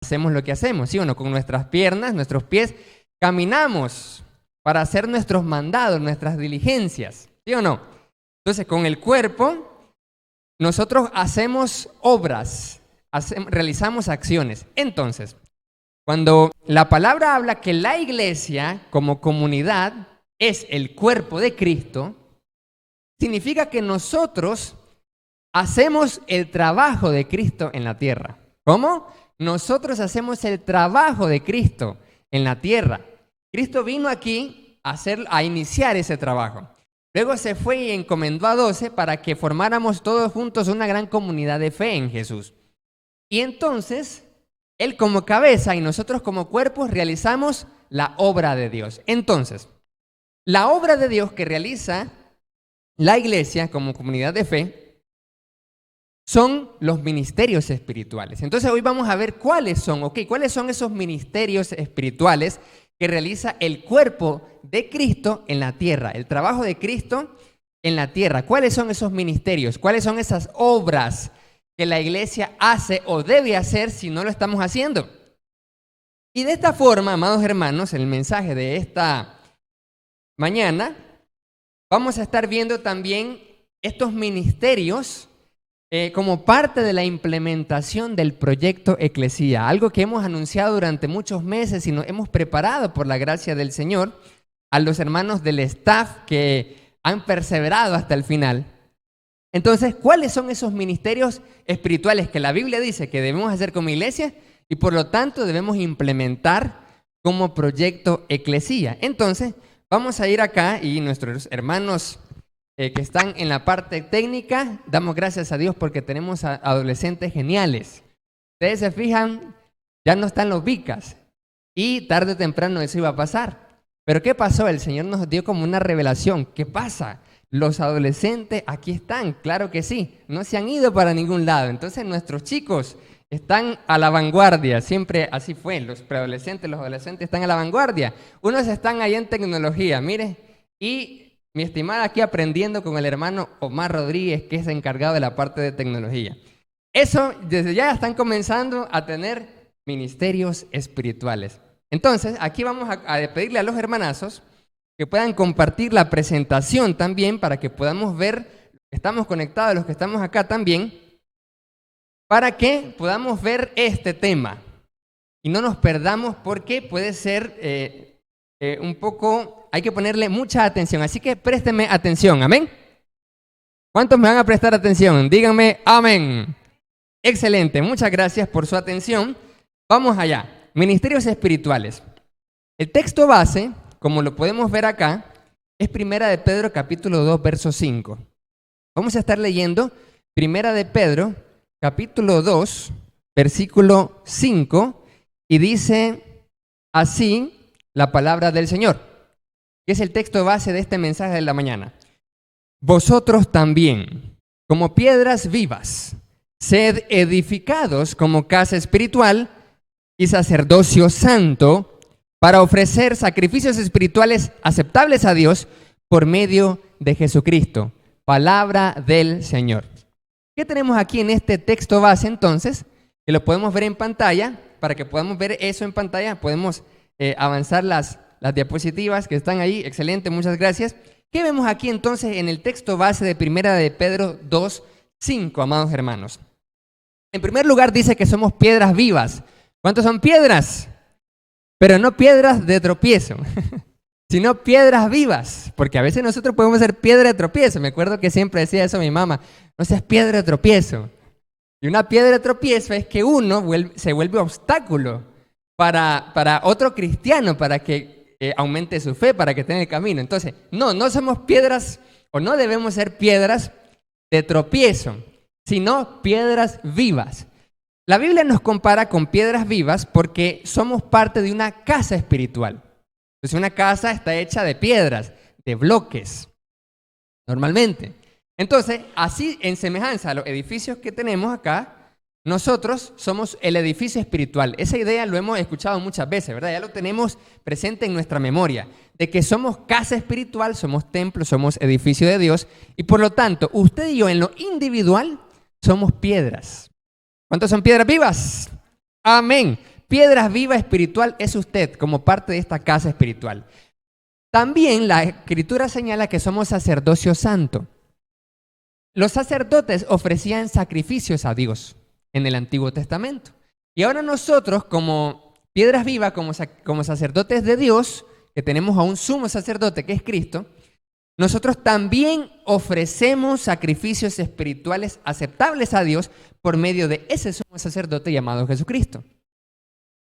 hacemos lo que hacemos, ¿sí o no? Con nuestras piernas, nuestros pies, caminamos para hacer nuestros mandados, nuestras diligencias, ¿sí o no? Entonces, con el cuerpo, nosotros hacemos obras, realizamos acciones. Entonces, cuando la palabra habla que la iglesia como comunidad es el cuerpo de Cristo, significa que nosotros hacemos el trabajo de Cristo en la tierra. ¿Cómo? Nosotros hacemos el trabajo de Cristo en la tierra. Cristo vino aquí a iniciar ese trabajo. Luego se fue y encomendó a 12 para que formáramos todos juntos una gran comunidad de fe en Jesús. Y entonces, Él como cabeza y nosotros como cuerpos realizamos la obra de Dios. Entonces, la obra de Dios que realiza la iglesia como comunidad de fe son los ministerios espirituales. Entonces hoy vamos a ver cuáles son esos ministerios espirituales que realiza el cuerpo de Cristo en la tierra, el trabajo de Cristo en la tierra. ¿Cuáles son esos ministerios? ¿Cuáles son esas obras que la iglesia hace o debe hacer si no lo estamos haciendo? Y de esta forma, amados hermanos, el mensaje de esta mañana, vamos a estar viendo también estos ministerios como parte de la implementación del proyecto Eclesía, algo que hemos anunciado durante muchos meses y nos hemos preparado por la gracia del Señor a los hermanos del staff que han perseverado hasta el final. Entonces, ¿cuáles son esos ministerios espirituales que la Biblia dice que debemos hacer como iglesia y por lo tanto debemos implementar como proyecto Eclesía? Entonces, vamos a ir acá y nuestros hermanos que están en la parte técnica, damos gracias a Dios porque tenemos adolescentes geniales. Ustedes se fijan, ya no están los vicas y tarde o temprano eso iba a pasar. Pero ¿qué pasó? El Señor nos dio como una revelación. ¿Qué pasa? Los adolescentes aquí están, claro que sí, no se han ido para ningún lado. Entonces nuestros chicos están a la vanguardia, siempre así fue, los preadolescentes, los adolescentes están a la vanguardia. Unos están ahí en tecnología, mire, y mi estimada aquí aprendiendo con el hermano Omar Rodríguez, que es encargado de la parte de tecnología. Eso, desde ya están comenzando a tener ministerios espirituales. Entonces, aquí vamos a pedirle a los hermanazos que puedan compartir la presentación también para que podamos ver, estamos conectados, los que estamos acá también, para que podamos ver este tema y no nos perdamos porque puede ser un poco, hay que ponerle mucha atención, así que présteme atención, ¿amén? ¿Cuántos me van a prestar atención? Díganme amén. Excelente, muchas gracias por su atención. Vamos allá, ministerios espirituales. El texto base, como lo podemos ver acá, es Primera de Pedro capítulo 2, verso 5. Vamos a estar leyendo Primera de Pedro capítulo 2, versículo 5, y dice así la palabra del Señor, que es el texto base de este mensaje de la mañana. Vosotros también, como piedras vivas, sed edificados como casa espiritual y sacerdocio santo para ofrecer sacrificios espirituales aceptables a Dios por medio de Jesucristo. Palabra del Señor. ¿Qué tenemos aquí en este texto base entonces? Que lo podemos ver en pantalla. Para que podamos ver eso en pantalla, podemos avanzar las diapositivas que están ahí. Excelente, muchas gracias. ¿Qué vemos aquí entonces en el texto base de Primera de Pedro 2, 5, amados hermanos? En primer lugar dice que somos piedras vivas. ¿Cuántos son piedras? Pero no piedras de tropiezo, sino piedras vivas, porque a veces nosotros podemos ser piedra de tropiezo. Me acuerdo que siempre decía eso mi mamá, no seas piedra de tropiezo. Y una piedra de tropiezo es que uno se vuelve obstáculo para otro cristiano, para que aumente su fe, para que tenga el camino. Entonces, no somos piedras, o no debemos ser piedras de tropiezo, sino piedras vivas. La Biblia nos compara con piedras vivas porque somos parte de una casa espiritual. Entonces, una casa está hecha de piedras, de bloques, normalmente. Entonces, así en semejanza a los edificios que tenemos acá, nosotros somos el edificio espiritual. Esa idea lo hemos escuchado muchas veces, ¿verdad? Ya lo tenemos presente en nuestra memoria, de que somos casa espiritual, somos templo, somos edificio de Dios, y por lo tanto, usted y yo en lo individual somos piedras. ¿Cuántos son piedras vivas? Amén. piedra viva espiritual es usted como parte de esta casa espiritual. También la Escritura señala que somos sacerdocio santo. Los sacerdotes ofrecían sacrificios a Dios en el Antiguo Testamento. Y ahora nosotros, como piedras vivas, como sacerdotes de Dios, que tenemos a un sumo sacerdote que es Cristo, nosotros también ofrecemos sacrificios espirituales aceptables a Dios por medio de ese sumo sacerdote llamado Jesucristo.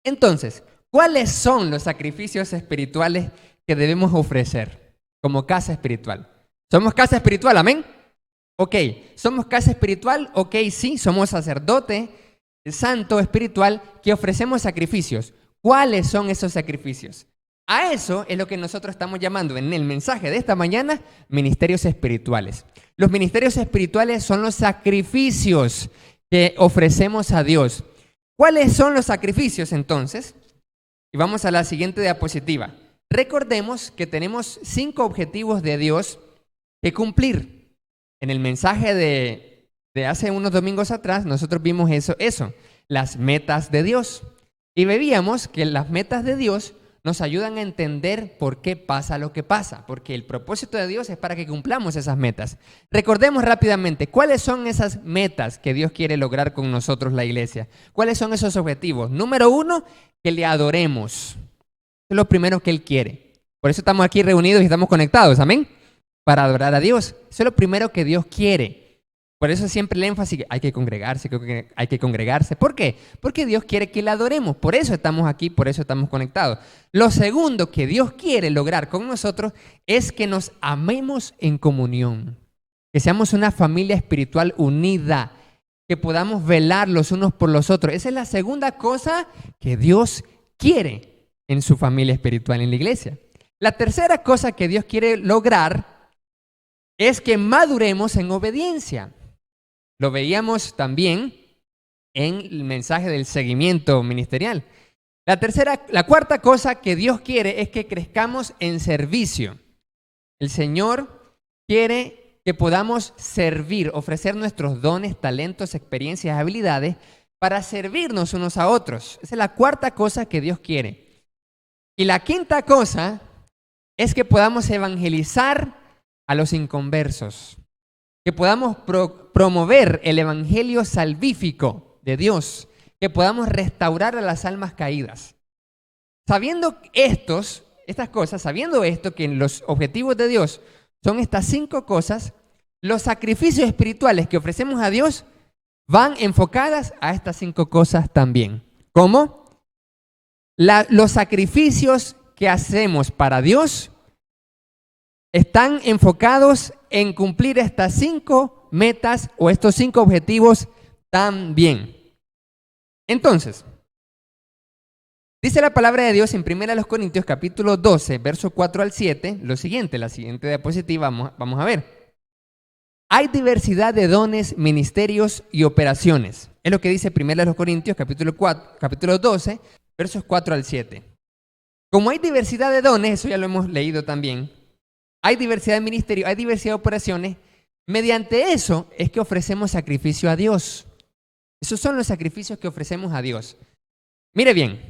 Entonces, ¿cuáles son los sacrificios espirituales que debemos ofrecer como casa espiritual? ¿Somos casa espiritual? ¿Amén? Ok, ¿somos casa espiritual? Ok, sí, somos sacerdote santo espiritual que ofrecemos sacrificios. ¿Cuáles son esos sacrificios? A eso es lo que nosotros estamos llamando en el mensaje de esta mañana ministerios espirituales. Los ministerios espirituales son los sacrificios que ofrecemos a Dios. ¿Cuáles son los sacrificios entonces? Y vamos a la siguiente diapositiva. Recordemos que tenemos 5 objetivos de Dios que cumplir. En el mensaje de hace unos domingos atrás nosotros vimos eso, las metas de Dios. Y veíamos que las metas de Dios nos ayudan a entender por qué pasa lo que pasa, porque el propósito de Dios es para que cumplamos esas metas. Recordemos rápidamente, ¿cuáles son esas metas que Dios quiere lograr con nosotros, la iglesia? ¿Cuáles son esos objetivos? Número 1, que le adoremos. Eso es lo primero que Él quiere. Por eso estamos aquí reunidos y estamos conectados, ¿amén? Para adorar a Dios. Eso es lo primero que Dios quiere. Por eso siempre el énfasis que hay que congregarse. ¿Por qué? Porque Dios quiere que le adoremos. Por eso estamos aquí, por eso estamos conectados. Lo segundo que Dios quiere lograr con nosotros es que nos amemos en comunión. Que seamos una familia espiritual unida. Que podamos velar los unos por los otros. Esa es la segunda cosa que Dios quiere en su familia espiritual, en la iglesia. La tercera cosa que Dios quiere lograr es que maduremos en obediencia. Lo veíamos también en el mensaje del seguimiento ministerial. La cuarta cosa que Dios quiere es que crezcamos en servicio. El Señor quiere que podamos servir, ofrecer nuestros dones, talentos, experiencias, habilidades para servirnos unos a otros. Esa es la cuarta cosa que Dios quiere. Y la quinta cosa es que podamos evangelizar a los inconversos. Que podamos promover el evangelio salvífico de Dios, que podamos restaurar a las almas caídas. Sabiendo estas cosas, sabiendo esto, que los objetivos de Dios son estas 5 cosas, los sacrificios espirituales que ofrecemos a Dios van enfocadas a estas 5 cosas también. ¿Cómo? Los sacrificios que hacemos para Dios están enfocados en cumplir estas 5 metas o estos 5 objetivos también. Entonces, dice la palabra de Dios en 1 Corintios capítulo 12, verso 4 al 7, lo siguiente, la siguiente diapositiva vamos a ver. Hay diversidad de dones, ministerios y operaciones. Es lo que dice 1 Corintios capítulo 12, versos 4 al 7. Como hay diversidad de dones, eso ya lo hemos leído también, hay diversidad de ministerios, hay diversidad de operaciones. Mediante eso es que ofrecemos sacrificio a Dios. Esos son los sacrificios que ofrecemos a Dios. Mire bien,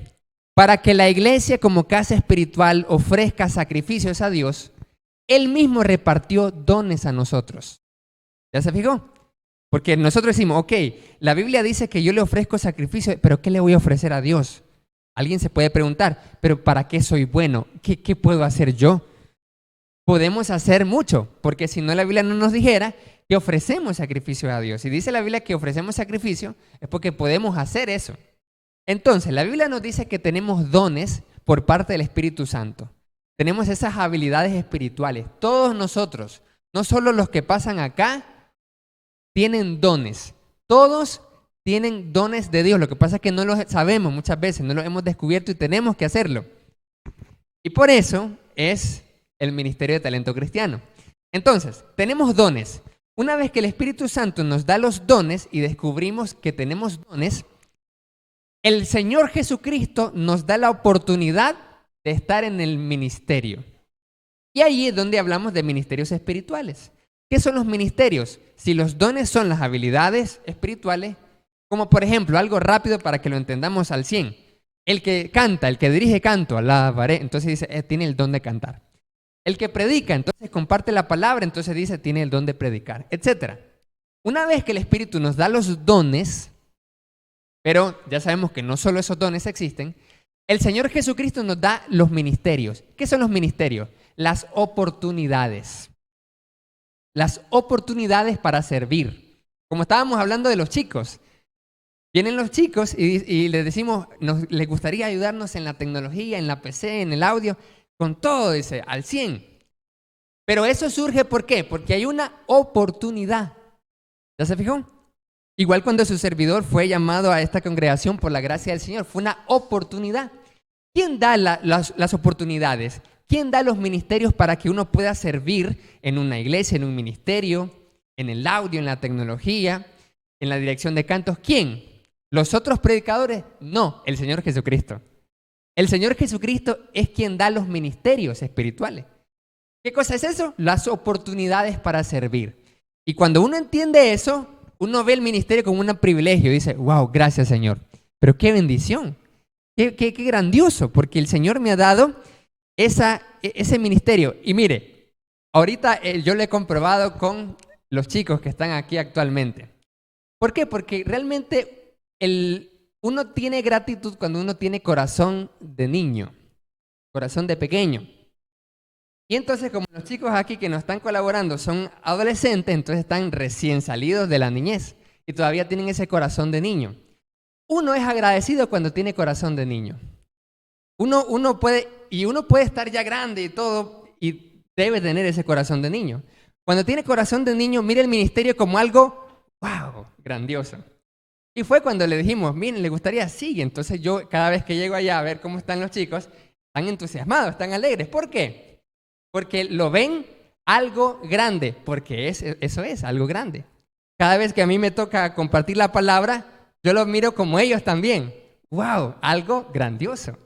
para que la iglesia como casa espiritual ofrezca sacrificios a Dios, Él mismo repartió dones a nosotros. ¿Ya se fijó? Porque nosotros decimos, ok, la Biblia dice que yo le ofrezco sacrificio, pero ¿qué le voy a ofrecer a Dios? Alguien se puede preguntar, pero ¿para qué soy bueno? ¿Qué puedo hacer yo? Podemos hacer mucho, porque si no la Biblia no nos dijera que ofrecemos sacrificio a Dios. Si dice la Biblia que ofrecemos sacrificio, es porque podemos hacer eso. Entonces, la Biblia nos dice que tenemos dones por parte del Espíritu Santo. Tenemos esas habilidades espirituales. Todos nosotros, no solo los que pasan acá, tienen dones. Todos tienen dones de Dios. Lo que pasa es que no los sabemos muchas veces, no los hemos descubierto y tenemos que hacerlo. Y por eso es el ministerio de talento cristiano. Entonces, tenemos dones. Una vez que el Espíritu Santo nos da los dones y descubrimos que tenemos dones, el Señor Jesucristo nos da la oportunidad de estar en el ministerio. Y ahí es donde hablamos de ministerios espirituales. ¿Qué son los ministerios? Si los dones son las habilidades espirituales, como por ejemplo, algo rápido para que lo entendamos al 100. El que canta, el que dirige canto, alabaré, entonces dice, tiene el don de cantar. El que predica, entonces comparte la palabra, entonces dice, tiene el don de predicar, etc. Una vez que el Espíritu nos da los dones, pero ya sabemos que no solo esos dones existen, el Señor Jesucristo nos da los ministerios. ¿Qué son los ministerios? Las oportunidades. Las oportunidades para servir. Como estábamos hablando de los chicos. Vienen los chicos y les decimos, les gustaría ayudarnos en la tecnología, en la PC, en el audio, con todo, dice, al 100. Pero eso surge, ¿por qué? Porque hay una oportunidad. ¿Ya se fijó? Igual cuando su servidor fue llamado a esta congregación por la gracia del Señor, fue una oportunidad. ¿Quién da las oportunidades? ¿Quién da los ministerios para que uno pueda servir en una iglesia, en un ministerio, en el audio, en la tecnología, en la dirección de cantos? ¿Quién? ¿Los otros predicadores? No, el Señor Jesucristo. El Señor Jesucristo es quien da los ministerios espirituales. ¿Qué cosa es eso? Las oportunidades para servir. Y cuando uno entiende eso, uno ve el ministerio como un privilegio y dice, wow, gracias Señor. Pero qué bendición, qué grandioso, porque el Señor me ha dado ese ministerio. Y mire, ahorita yo lo he comprobado con los chicos que están aquí actualmente. ¿Por qué? Porque realmente uno tiene gratitud cuando uno tiene corazón de niño, corazón de pequeño. Y entonces, como los chicos aquí que nos están colaborando son adolescentes, entonces están recién salidos de la niñez y todavía tienen ese corazón de niño. Uno es agradecido cuando tiene corazón de niño. Uno puede estar ya grande y todo y debe tener ese corazón de niño. Cuando tiene corazón de niño, mire el ministerio como algo, wow, grandioso. Y fue cuando le dijimos, miren, ¿le gustaría? Sí. Entonces yo cada vez que llego allá a ver cómo están los chicos, están entusiasmados, están alegres. ¿Por qué? Porque lo ven algo grande, porque eso es algo grande. Cada vez que a mí me toca compartir la palabra, yo lo miro como ellos también. ¡Wow! Algo grandioso.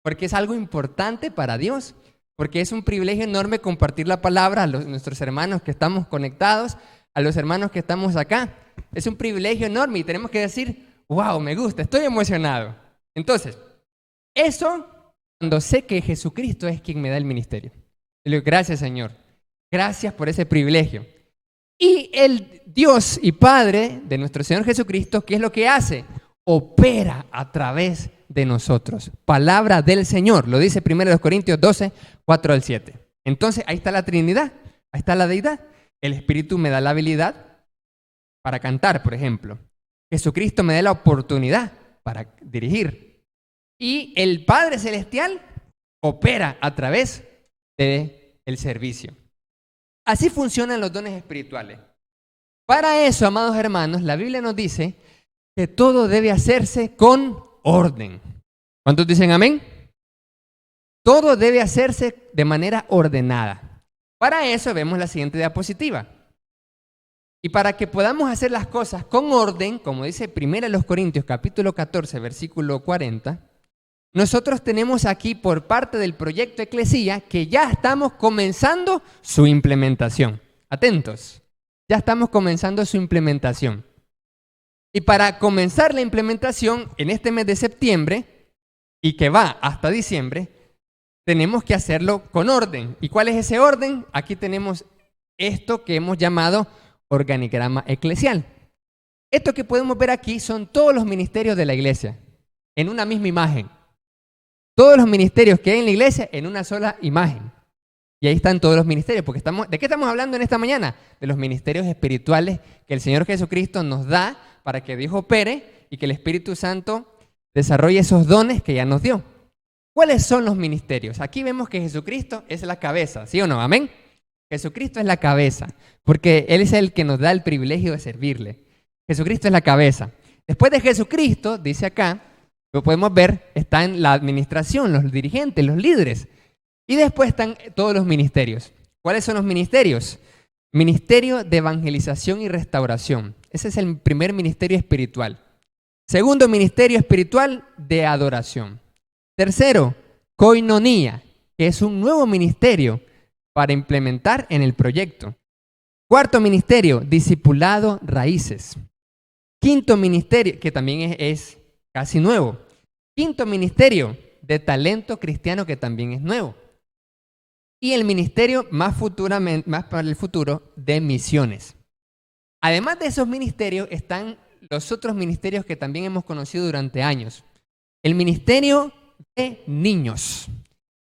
Porque es algo importante para Dios. Porque es un privilegio enorme compartir la palabra a nuestros hermanos que estamos conectados, a los hermanos que estamos acá. Es un privilegio enorme y tenemos que decir, ¡wow! Me gusta, estoy emocionado. Entonces, eso cuando sé que Jesucristo es quien me da el ministerio. Le digo, gracias Señor, gracias por ese privilegio. Y el Dios y Padre de nuestro Señor Jesucristo, ¿qué es lo que hace? Opera a través de nosotros. Palabra del Señor, lo dice 1 Corintios 12, 4 al 7. Entonces, ahí está la Trinidad, ahí está la deidad. El Espíritu me da la habilidad para cantar, por ejemplo. Jesucristo me da la oportunidad para dirigir. Y el Padre Celestial opera a través del servicio. Así funcionan los dones espirituales. Para eso, amados hermanos, la Biblia nos dice que todo debe hacerse con orden. ¿Cuántos dicen amén? Todo debe hacerse de manera ordenada. Para eso vemos la siguiente diapositiva. Y para que podamos hacer las cosas con orden, como dice 1 Corintios capítulo 14, versículo 40, nosotros tenemos aquí por parte del proyecto Eclesía que ya estamos comenzando su implementación. Atentos, ya estamos comenzando su implementación. Y para comenzar la implementación en este mes de septiembre y que va hasta diciembre, tenemos que hacerlo con orden. ¿Y cuál es ese orden? Aquí tenemos esto que hemos llamado organigrama eclesial. Esto que podemos ver aquí son todos los ministerios de la iglesia en una misma imagen. Todos los ministerios que hay en la iglesia en una sola imagen. Y ahí están todos los ministerios, porque ¿de qué estamos hablando en esta mañana? De los ministerios espirituales que el Señor Jesucristo nos da para que Dios opere y que el Espíritu Santo desarrolle esos dones que ya nos dio. ¿Cuáles son los ministerios? Aquí vemos que Jesucristo es la cabeza, ¿sí o no? ¿Amén? Jesucristo es la cabeza, porque Él es el que nos da el privilegio de servirle. Jesucristo es la cabeza. Después de Jesucristo, dice acá, lo podemos ver, está en la administración, los dirigentes, los líderes. Y después están todos los ministerios. ¿Cuáles son los ministerios? Ministerio de evangelización y restauración. Ese es el primer ministerio espiritual. Segundo ministerio espiritual de adoración. Tercero, coinonía, que es un nuevo ministerio para implementar en el proyecto. Cuarto ministerio, discipulado raíces. Quinto ministerio, que también es casi nuevo, Quinto ministerio, de talento cristiano, que también es nuevo. Y el ministerio más para el futuro, de misiones. Además de esos ministerios están los otros ministerios que también hemos conocido durante años. El ministerio de niños,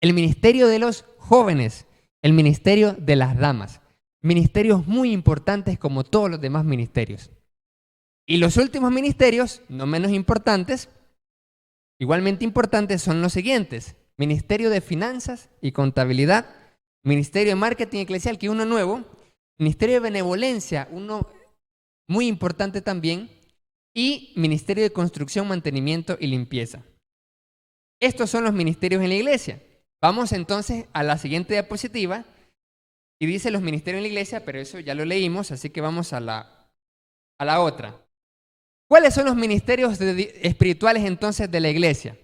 el ministerio de los jóvenes, el ministerio de las damas. Ministerios muy importantes como todos los demás ministerios. Y los últimos ministerios, no menos importantes, igualmente importantes, son los siguientes. Ministerio de Finanzas y Contabilidad, Ministerio de Marketing Eclesial, que es uno nuevo, Ministerio de Benevolencia, uno muy importante también, y Ministerio de Construcción, Mantenimiento y Limpieza. Estos son los ministerios en la iglesia. Vamos entonces a la siguiente diapositiva, y dice los ministerios en la iglesia, pero eso ya lo leímos, así que vamos a la otra. ¿Cuáles son los ministerios espirituales entonces de la iglesia?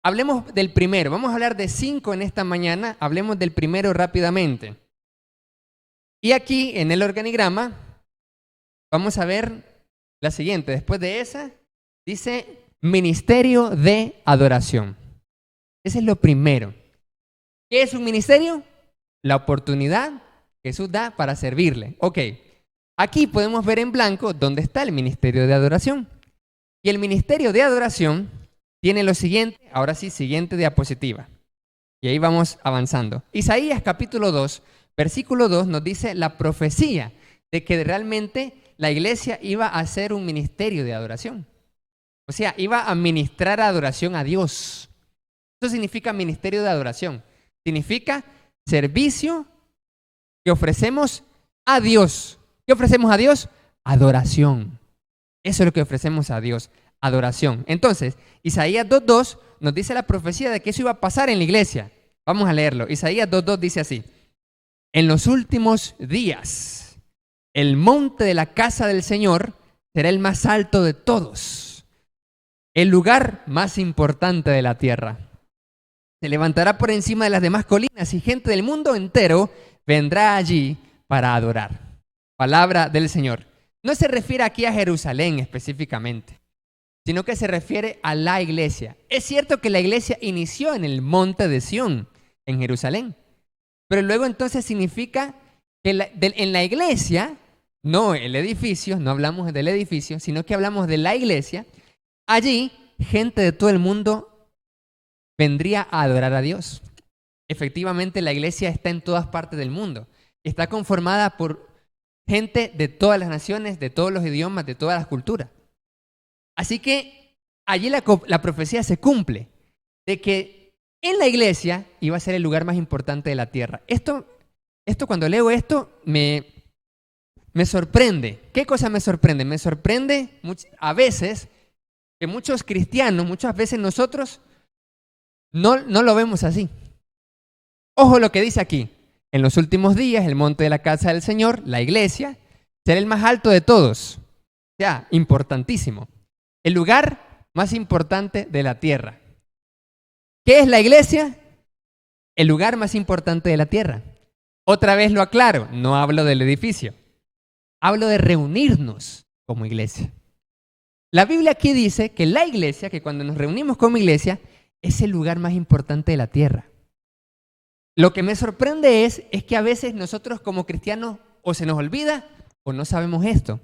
Hablemos del primero. Vamos a hablar de 5 en esta mañana. Hablemos del primero rápidamente. Y aquí en el organigrama vamos a ver la siguiente. Después de esa dice ministerio de adoración. Ese es lo primero. ¿Qué es un ministerio? La oportunidad que Jesús da para servirle. Ok. Aquí podemos ver en blanco dónde está el ministerio de adoración. Y el ministerio de adoración tiene lo siguiente, ahora sí, siguiente diapositiva. Y ahí vamos avanzando. Isaías capítulo 2, versículo 2 nos dice la profecía de que realmente la iglesia iba a hacer un ministerio de adoración. O sea, iba a ministrar adoración a Dios. Eso significa ministerio de adoración. Significa servicio que ofrecemos a Dios. ¿Qué ofrecemos a Dios? Adoración. Eso es lo que ofrecemos a Dios, adoración. Entonces, Isaías 2.2 nos dice la profecía de que eso iba a pasar en la iglesia. Vamos a leerlo. Isaías 2.2 dice así: en los últimos días, el monte de la casa del Señor será el más alto de todos, el lugar más importante de la tierra. Se levantará por encima de las demás colinas y gente del mundo entero vendrá allí para adorar. Palabra del Señor. No se refiere aquí a Jerusalén específicamente, sino que se refiere a la iglesia. Es cierto que la iglesia inició en el monte de Sión, en Jerusalén, pero luego entonces significa que en la iglesia, no el edificio, no hablamos del edificio, sino que hablamos de la iglesia. Allí, gente de todo el mundo vendría a adorar a Dios. Efectivamente, la iglesia está en todas partes del mundo. Está conformada por gente de todas las naciones, de todos los idiomas, de todas las culturas. Así que allí la profecía se cumple, de que en la iglesia iba a ser el lugar más importante de la tierra. Esto cuando leo esto, me sorprende. ¿Qué cosa me sorprende? Me sorprende a veces que muchos cristianos, muchas veces nosotros, no lo vemos así. Ojo lo que dice aquí. En los últimos días, el monte de la casa del Señor, la iglesia, será el más alto de todos. O sea, importantísimo. El lugar más importante de la tierra. ¿Qué es la iglesia? El lugar más importante de la tierra. Otra vez lo aclaro, no hablo del edificio. Hablo de reunirnos como iglesia. La Biblia aquí dice que la iglesia, que cuando nos reunimos como iglesia, es el lugar más importante de la tierra. Lo que me sorprende es que a veces nosotros como cristianos o se nos olvida o no sabemos esto.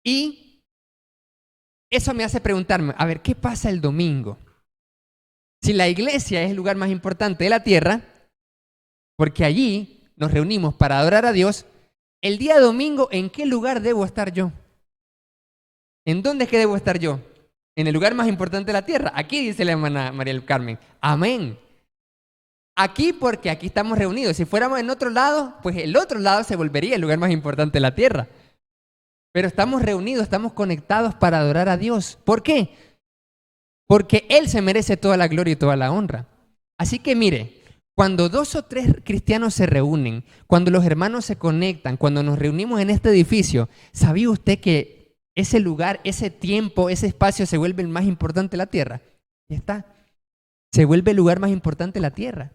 Y eso me hace preguntarme, a ver, ¿qué pasa el domingo? Si la iglesia es el lugar más importante de la tierra, porque allí nos reunimos para adorar a Dios, el día domingo, ¿en qué lugar debo estar yo? ¿En dónde es que debo estar yo? En el lugar más importante de la tierra. Aquí dice la hermana María del Carmen. Amén. Aquí porque aquí estamos reunidos. Si fuéramos en otro lado, pues el otro lado se volvería el lugar más importante de la tierra. Pero estamos reunidos, estamos conectados para adorar a Dios. ¿Por qué? Porque Él se merece toda la gloria y toda la honra. Así que mire, cuando 2 o 3 cristianos se reúnen, cuando los hermanos se conectan, cuando nos reunimos en este edificio, ¿sabía usted que ese lugar, ese tiempo, ese espacio se vuelve el más importante de la tierra? Ya está. Se vuelve el lugar más importante de la tierra.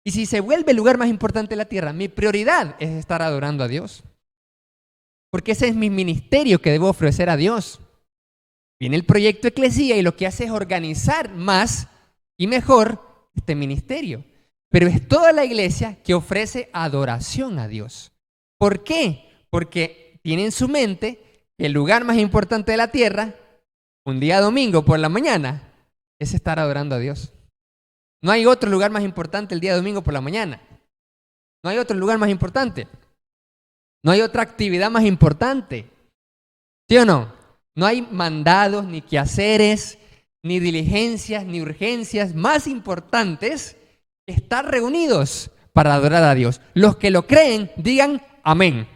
Y si se vuelve el lugar más importante de la tierra, mi prioridad es estar adorando a Dios. Porque ese es mi ministerio que debo ofrecer a Dios. Viene el proyecto Eclesía y lo que hace es organizar más y mejor este ministerio. Pero es toda la iglesia que ofrece adoración a Dios. ¿Por qué? Porque tiene en su mente que el lugar más importante de la tierra, un día domingo por la mañana, es estar adorando a Dios. No hay otro lugar más importante el día domingo por la mañana. No hay otro lugar más importante. No hay otra actividad más importante. ¿Sí o no? No hay mandados, ni quehaceres, ni diligencias, ni urgencias más importantes que estar reunidos para adorar a Dios. Los que lo creen, digan amén.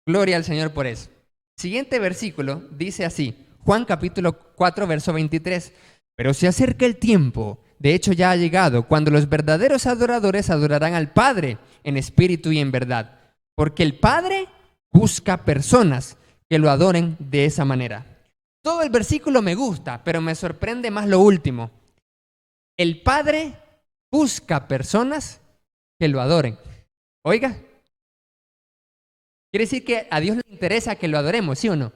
Gloria al Señor por eso. Siguiente versículo dice así, Juan capítulo 4, verso 23. Pero se acerca el tiempo, de hecho ya ha llegado, cuando los verdaderos adoradores adorarán al Padre en espíritu y en verdad. Porque el Padre busca personas que lo adoren de esa manera. Todo el versículo me gusta, pero me sorprende más lo último. El Padre busca personas que lo adoren. Oiga, quiere decir que a Dios le interesa que lo adoremos, ¿sí o no?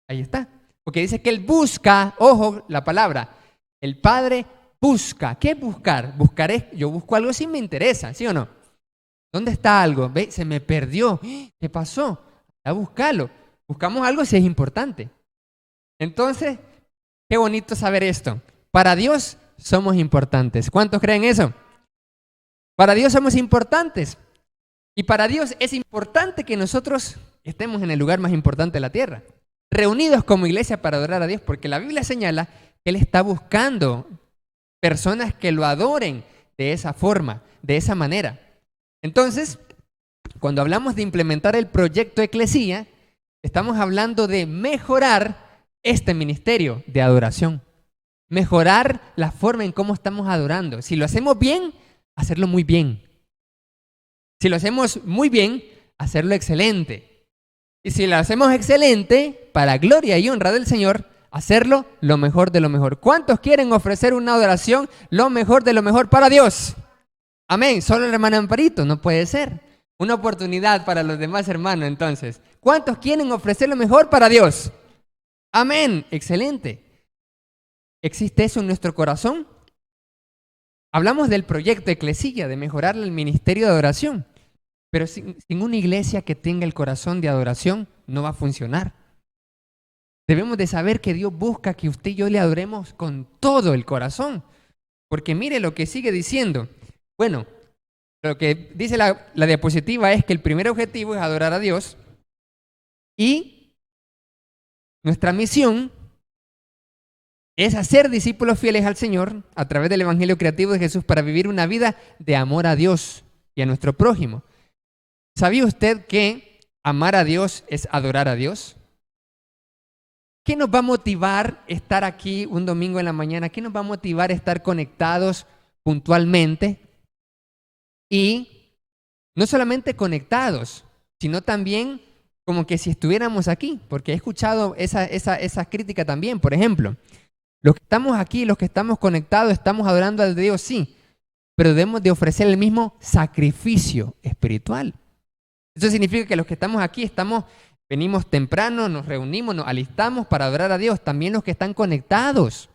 Ahí está. Porque dice que Él busca, ojo la palabra, el Padre busca. ¿Qué es buscar? Buscar es, yo busco algo si me interesa, ¿sí o no? ¿Dónde está algo? ¿Ve? Se me perdió. ¿Qué pasó? A buscarlo. Buscamos algo si es importante. Entonces, qué bonito saber esto. Para Dios somos importantes. ¿Cuántos creen eso? Para Dios somos importantes. Y para Dios es importante que nosotros estemos en el lugar más importante de la tierra, reunidos como iglesia para adorar a Dios, porque la Biblia señala que Él está buscando personas que lo adoren de esa forma, de esa manera. Entonces, cuando hablamos de implementar el proyecto Eclesía, estamos hablando de mejorar este ministerio de adoración. Mejorar la forma en cómo estamos adorando. Si lo hacemos bien, hacerlo muy bien. Si lo hacemos muy bien, hacerlo excelente. Y si lo hacemos excelente, para gloria y honra del Señor, hacerlo lo mejor de lo mejor. ¿Cuántos quieren ofrecer una adoración lo mejor de lo mejor para Dios? Amén. Solo el hermano Amparito, no puede ser. Una oportunidad para los demás hermanos, entonces. ¿Cuántos quieren ofrecer lo mejor para Dios? Amén. Excelente. ¿Existe eso en nuestro corazón? Hablamos del proyecto Eclesía, de mejorar el ministerio de adoración. Pero sin una iglesia que tenga el corazón de adoración, no va a funcionar. Debemos de saber que Dios busca que usted y yo le adoremos con todo el corazón. Porque mire lo que sigue diciendo. Bueno, lo que dice la diapositiva es que el primer objetivo es adorar a Dios y nuestra misión es hacer discípulos fieles al Señor a través del Evangelio creativo de Jesús para vivir una vida de amor a Dios y a nuestro prójimo. ¿Sabía usted que amar a Dios es adorar a Dios? ¿Qué nos va a motivar estar aquí un domingo en la mañana? ¿Qué nos va a motivar estar conectados puntualmente? Y no solamente conectados, sino también como que si estuviéramos aquí, porque he escuchado esa crítica también. Por ejemplo, los que estamos aquí, los que estamos conectados, estamos adorando a Dios, sí, pero debemos de ofrecer el mismo sacrificio espiritual. Eso significa que los que estamos aquí, venimos temprano, nos reunimos, nos alistamos para adorar a Dios. También los que están conectados,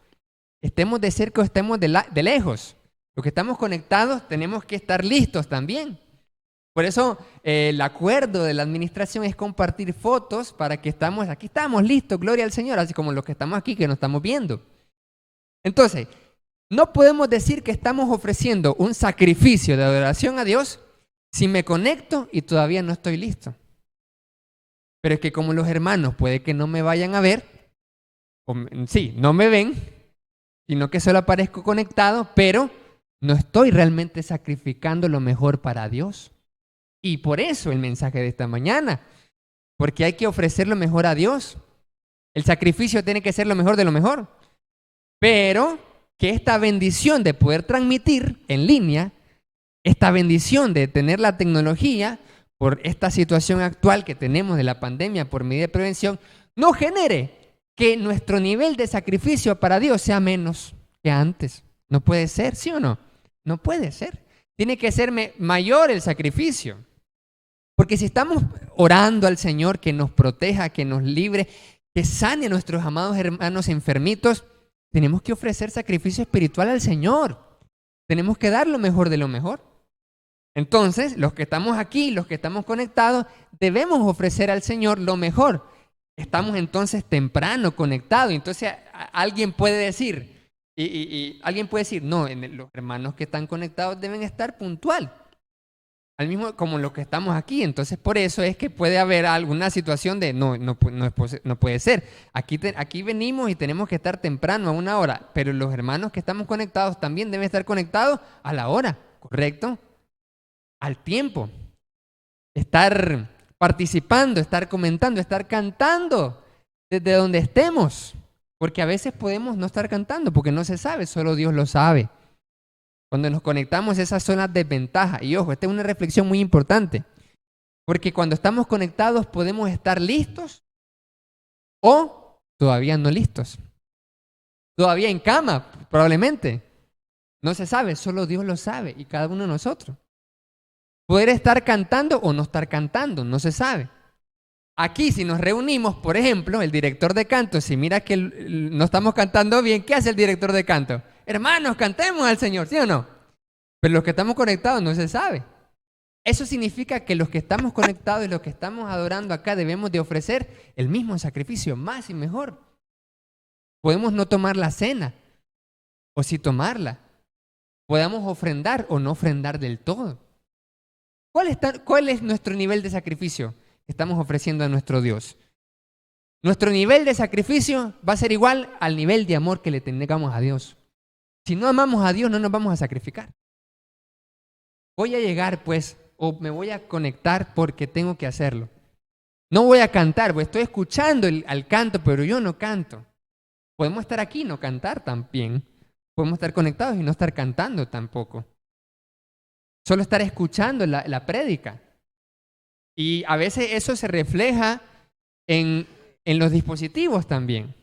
estemos de cerca o estemos de lejos. Los que estamos conectados tenemos que estar listos también. Por eso el acuerdo de la administración es compartir fotos para que aquí estamos listos, gloria al Señor, así como los que estamos aquí que nos estamos viendo. Entonces, no podemos decir que estamos ofreciendo un sacrificio de adoración a Dios si me conecto y todavía no estoy listo. Pero es que como los hermanos puede que no me vayan a ver, no me ven, sino que solo aparezco conectado, pero no estoy realmente sacrificando lo mejor para Dios. Y por eso el mensaje de esta mañana, porque hay que ofrecer lo mejor a Dios. El sacrificio tiene que ser lo mejor de lo mejor. Pero que esta bendición de poder transmitir en línea, esta bendición de tener la tecnología por esta situación actual que tenemos de la pandemia por medida de prevención, no genere que nuestro nivel de sacrificio para Dios sea menos que antes. No puede ser, ¿sí o no? No puede ser. Tiene que ser mayor el sacrificio. Porque si estamos orando al Señor que nos proteja, que nos libre, que sane a nuestros amados hermanos enfermitos, tenemos que ofrecer sacrificio espiritual al Señor. Tenemos que dar lo mejor de lo mejor. Entonces, los que estamos aquí, los que estamos conectados, debemos ofrecer al Señor lo mejor. Estamos entonces temprano conectados. Entonces, alguien puede decir, alguien puede decir, no, los hermanos que están conectados deben estar puntual. Al mismo como los que estamos aquí. Entonces, por eso es que puede haber alguna situación de no puede ser. Aquí venimos y tenemos que estar temprano a una hora, pero los hermanos que estamos conectados también deben estar conectados a la hora, ¿correcto? Al tiempo. Estar participando, estar comentando, estar cantando desde donde estemos. Porque a veces podemos no estar cantando porque no se sabe, solo Dios lo sabe. Cuando nos conectamos, esas son las desventajas. Y ojo, esta es una reflexión muy importante. Porque cuando estamos conectados podemos estar listos o todavía no listos. Todavía en cama, probablemente. No se sabe, solo Dios lo sabe y cada uno de nosotros. Poder estar cantando o no estar cantando, no se sabe. Aquí, si nos reunimos, por ejemplo, el director de canto, si mira que no estamos cantando bien, ¿qué hace el director de canto? Hermanos, cantemos al Señor, ¿sí o no? Pero los que estamos conectados no se sabe. Eso significa que los que estamos conectados y los que estamos adorando acá debemos de ofrecer el mismo sacrificio, más y mejor. Podemos no tomar la cena, o sí tomarla. Podemos ofrendar o no ofrendar del todo. ¿Cuál es nuestro nivel de sacrificio que estamos ofreciendo a nuestro Dios? Nuestro nivel de sacrificio va a ser igual al nivel de amor que le tengamos a Dios. Si no amamos a Dios, no nos vamos a sacrificar. Voy a llegar, pues, o me voy a conectar porque tengo que hacerlo. No voy a cantar, pues estoy escuchando al canto, pero yo no canto. Podemos estar aquí y no cantar también. Podemos estar conectados y no estar cantando tampoco. Solo estar escuchando la prédica. Y a veces eso se refleja en los dispositivos también.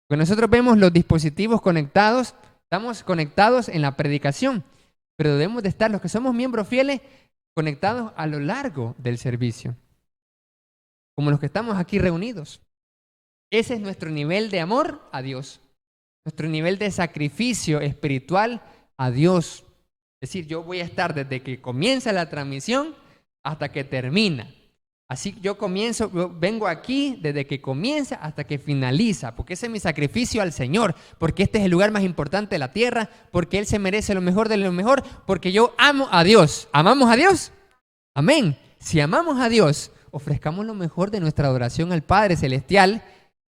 Cuando nosotros vemos los dispositivos conectados, estamos conectados en la predicación, pero debemos de estar, los que somos miembros fieles, conectados a lo largo del servicio, como los que estamos aquí reunidos. Ese es nuestro nivel de amor a Dios, nuestro nivel de sacrificio espiritual a Dios. Es decir, yo voy a estar desde que comienza la transmisión hasta que termina. Así yo vengo aquí desde que comienza hasta que finaliza, porque ese es mi sacrificio al Señor, porque este es el lugar más importante de la tierra, porque Él se merece lo mejor de lo mejor, porque yo amo a Dios. ¿Amamos a Dios? Amén. Si amamos a Dios, ofrezcamos lo mejor de nuestra adoración al Padre Celestial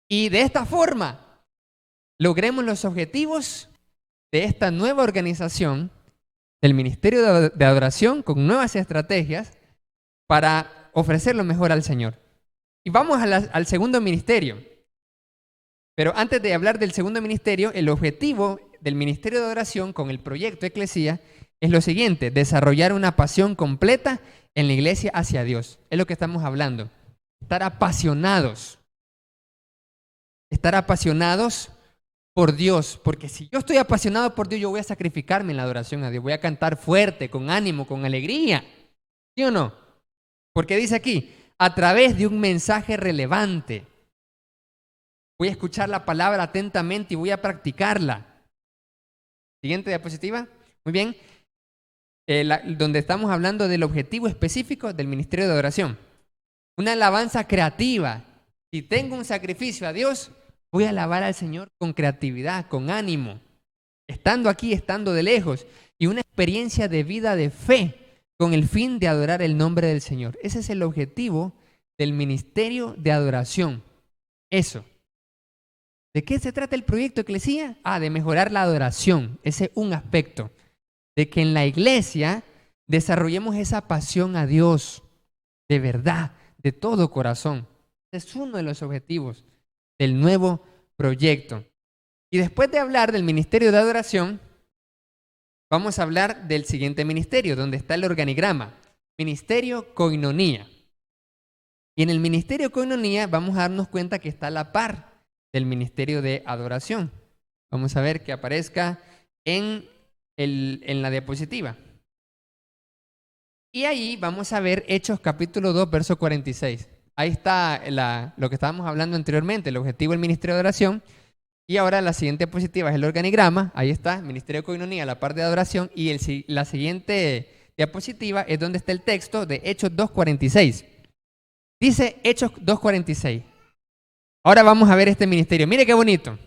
y de esta forma logremos los objetivos de esta nueva organización del Ministerio de Adoración con nuevas estrategias para ofrecer lo mejor al Señor. Y vamos al segundo ministerio. Pero antes de hablar del segundo ministerio, el objetivo del Ministerio de Adoración con el proyecto Eclesía es lo siguiente: desarrollar una pasión completa en la iglesia hacia Dios. Es lo que estamos hablando. Estar apasionados por Dios, porque si yo estoy apasionado por Dios, yo voy a sacrificarme en la adoración a Dios, voy a cantar fuerte, con ánimo, con alegría, ¿sí o no? Porque dice aquí, a través de un mensaje relevante, voy a escuchar la palabra atentamente y voy a practicarla. Siguiente diapositiva, muy bien, donde estamos hablando del objetivo específico del Ministerio de Adoración. Una alabanza creativa. Si tengo un sacrificio a Dios, voy a alabar al Señor con creatividad, con ánimo, estando aquí, estando de lejos, y una experiencia de vida de fe con el fin de adorar el nombre del Señor. Ese es el objetivo del Ministerio de Adoración. Eso. ¿De qué se trata el proyecto Eclesía? De mejorar la adoración. Ese es un aspecto. De que en la iglesia desarrollemos esa pasión a Dios, de verdad, de todo corazón. Ese es uno de los objetivos del nuevo proyecto. Y después de hablar del Ministerio de Adoración, vamos a hablar del siguiente ministerio, donde está el organigrama. Ministerio Koinonía. Y en el Ministerio Koinonía vamos a darnos cuenta que está a la par del Ministerio de Adoración. Vamos a ver que aparezca en la diapositiva. Y ahí vamos a ver Hechos capítulo 2, verso 46. ahí está lo que estábamos hablando anteriormente, el objetivo del ministerio de oración. Y ahora la siguiente diapositiva es el organigrama. Ahí está, Ministerio de Coinonía, la parte de adoración. Y la siguiente diapositiva es donde está el texto de Hechos 2:46. Dice Hechos 2:46. Ahora vamos a ver este ministerio. Mire qué bonito.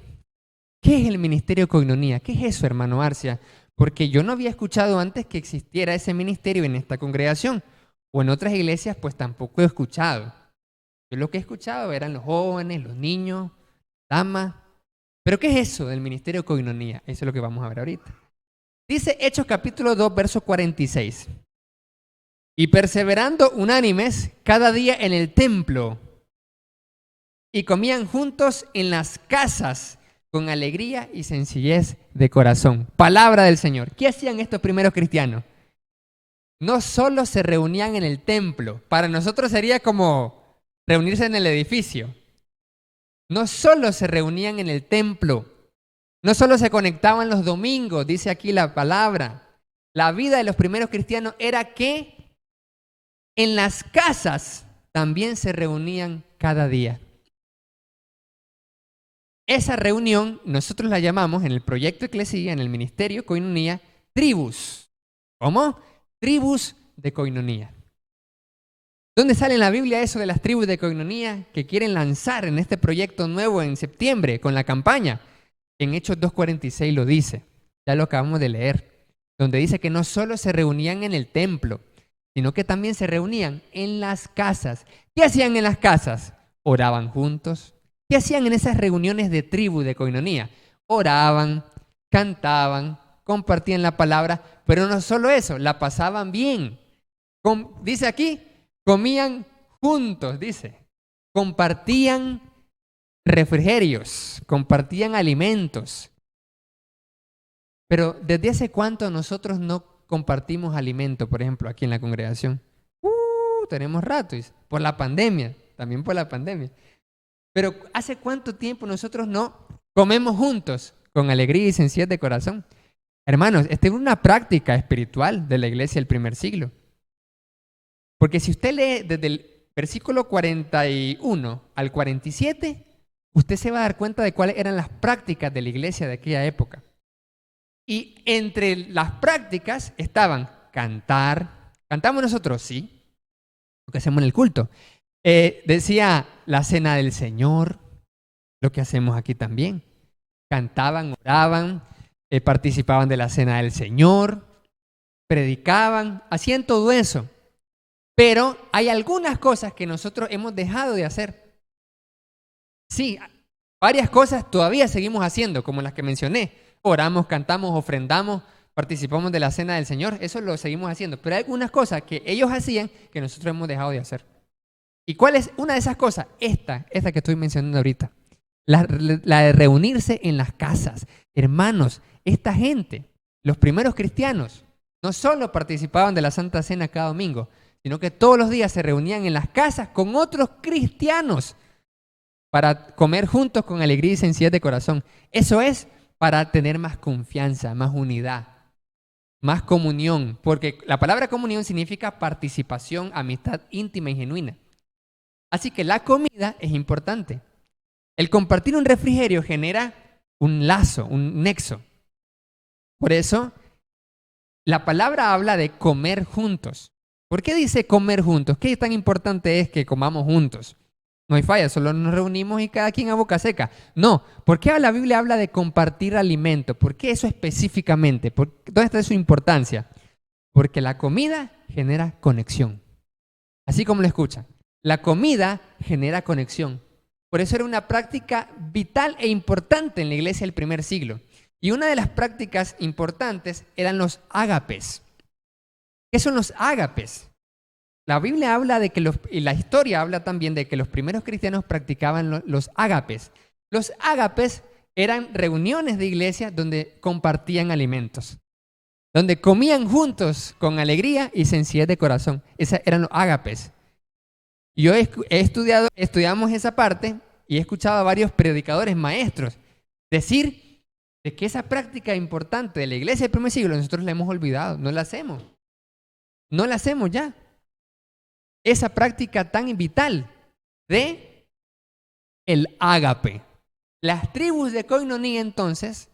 ¿Qué es el Ministerio de Coinonía? ¿Qué es eso, hermano Arcia? Porque yo no había escuchado antes que existiera ese ministerio en esta congregación. O en otras iglesias, pues tampoco he escuchado. Yo lo que he escuchado eran los jóvenes, los niños, damas. ¿Pero qué es eso del ministerio de coinonía? Eso es lo que vamos a ver ahorita. Dice Hechos capítulo 2, verso 46. Y perseverando unánimes cada día en el templo, y comían juntos en las casas con alegría y sencillez de corazón. Palabra del Señor. ¿Qué hacían estos primeros cristianos? No solo se reunían en el templo. Para nosotros sería como reunirse en el edificio. No solo se reunían en el templo, no solo se conectaban los domingos, dice aquí la palabra. La vida de los primeros cristianos era que en las casas también se reunían cada día. Esa reunión nosotros la llamamos en el proyecto Eclesia, en el ministerio Coinonía, tribus. ¿Cómo? Tribus de Coinonía. ¿Dónde sale en la Biblia eso de las tribus de Coinonía que quieren lanzar en este proyecto nuevo en septiembre con la campaña? En Hechos 2:46 lo dice, ya lo acabamos de leer, donde dice que no solo se reunían en el templo, sino que también se reunían en las casas. ¿Qué hacían en las casas? Oraban juntos. ¿Qué hacían en esas reuniones de tribu de Coinonía? Oraban, cantaban, compartían la palabra, pero no solo eso, la pasaban bien. Dice aquí, comían juntos, dice. Compartían refrigerios, compartían alimentos. Pero ¿desde hace cuánto nosotros no compartimos alimento, por ejemplo, aquí en la congregación? Tenemos rato, por la pandemia, también por la pandemia. Pero ¿hace cuánto tiempo nosotros no comemos juntos con alegría y sencillez de corazón? Hermanos, esta es una práctica espiritual de la iglesia del primer siglo. Porque si usted lee desde el versículo 41 al 47, usted se va a dar cuenta de cuáles eran las prácticas de la iglesia de aquella época. Y entre las prácticas estaban cantar. ¿Cantamos nosotros? Sí. Lo que hacemos en el culto. Decía la cena del Señor, lo que hacemos aquí también. Cantaban, oraban, participaban de la cena del Señor, predicaban, hacían todo eso. Pero hay algunas cosas que nosotros hemos dejado de hacer. Sí, varias cosas todavía seguimos haciendo, como las que mencioné. Oramos, cantamos, ofrendamos, participamos de la cena del Señor. Eso lo seguimos haciendo. Pero hay algunas cosas que ellos hacían que nosotros hemos dejado de hacer. ¿Y cuál es una de esas cosas? Esta que estoy mencionando ahorita. La de reunirse en las casas. Hermanos, esta gente, los primeros cristianos, no solo participaban de la Santa Cena cada domingo, sino que todos los días se reunían en las casas con otros cristianos para comer juntos con alegría y sencillez de corazón. Eso es para tener más confianza, más unidad, más comunión, porque la palabra comunión significa participación, amistad íntima y genuina. Así que la comida es importante. El compartir un refrigerio genera un lazo, un nexo. Por eso, la palabra habla de comer juntos. ¿Por qué dice comer juntos? ¿Qué tan importante es que comamos juntos? No hay falla, solo nos reunimos y cada quien a boca seca. No, ¿por qué la Biblia habla de compartir alimento? ¿Por qué eso específicamente? ¿Dónde está su importancia? Porque la comida genera conexión. Así como lo escuchan. La comida genera conexión. Por eso era una práctica vital e importante en la iglesia del primer siglo. Y una de las prácticas importantes eran los ágapes. ¿Qué son los ágapes? La Biblia habla de que y la historia habla también de que los primeros cristianos practicaban los ágapes. Los ágapes eran reuniones de iglesia donde compartían alimentos, donde comían juntos con alegría y sencillez de corazón. Esos eran los ágapes. Yo estudiamos esa parte y he escuchado a varios predicadores maestros decir de que esa práctica importante de la iglesia del primer siglo nosotros la hemos olvidado, no la hacemos. No la hacemos ya. Esa práctica tan vital de el ágape. Las tribus de Koinonía entonces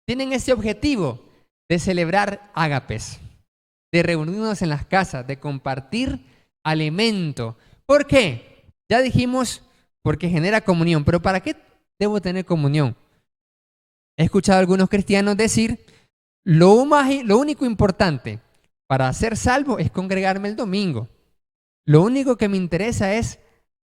tienen ese objetivo de celebrar ágapes, de reunirnos en las casas, de compartir alimento. ¿Por qué? Ya dijimos, porque genera comunión, pero ¿para qué debo tener comunión? He escuchado a algunos cristianos decir, lo único importante para ser salvo es congregarme el domingo. Lo único que me interesa es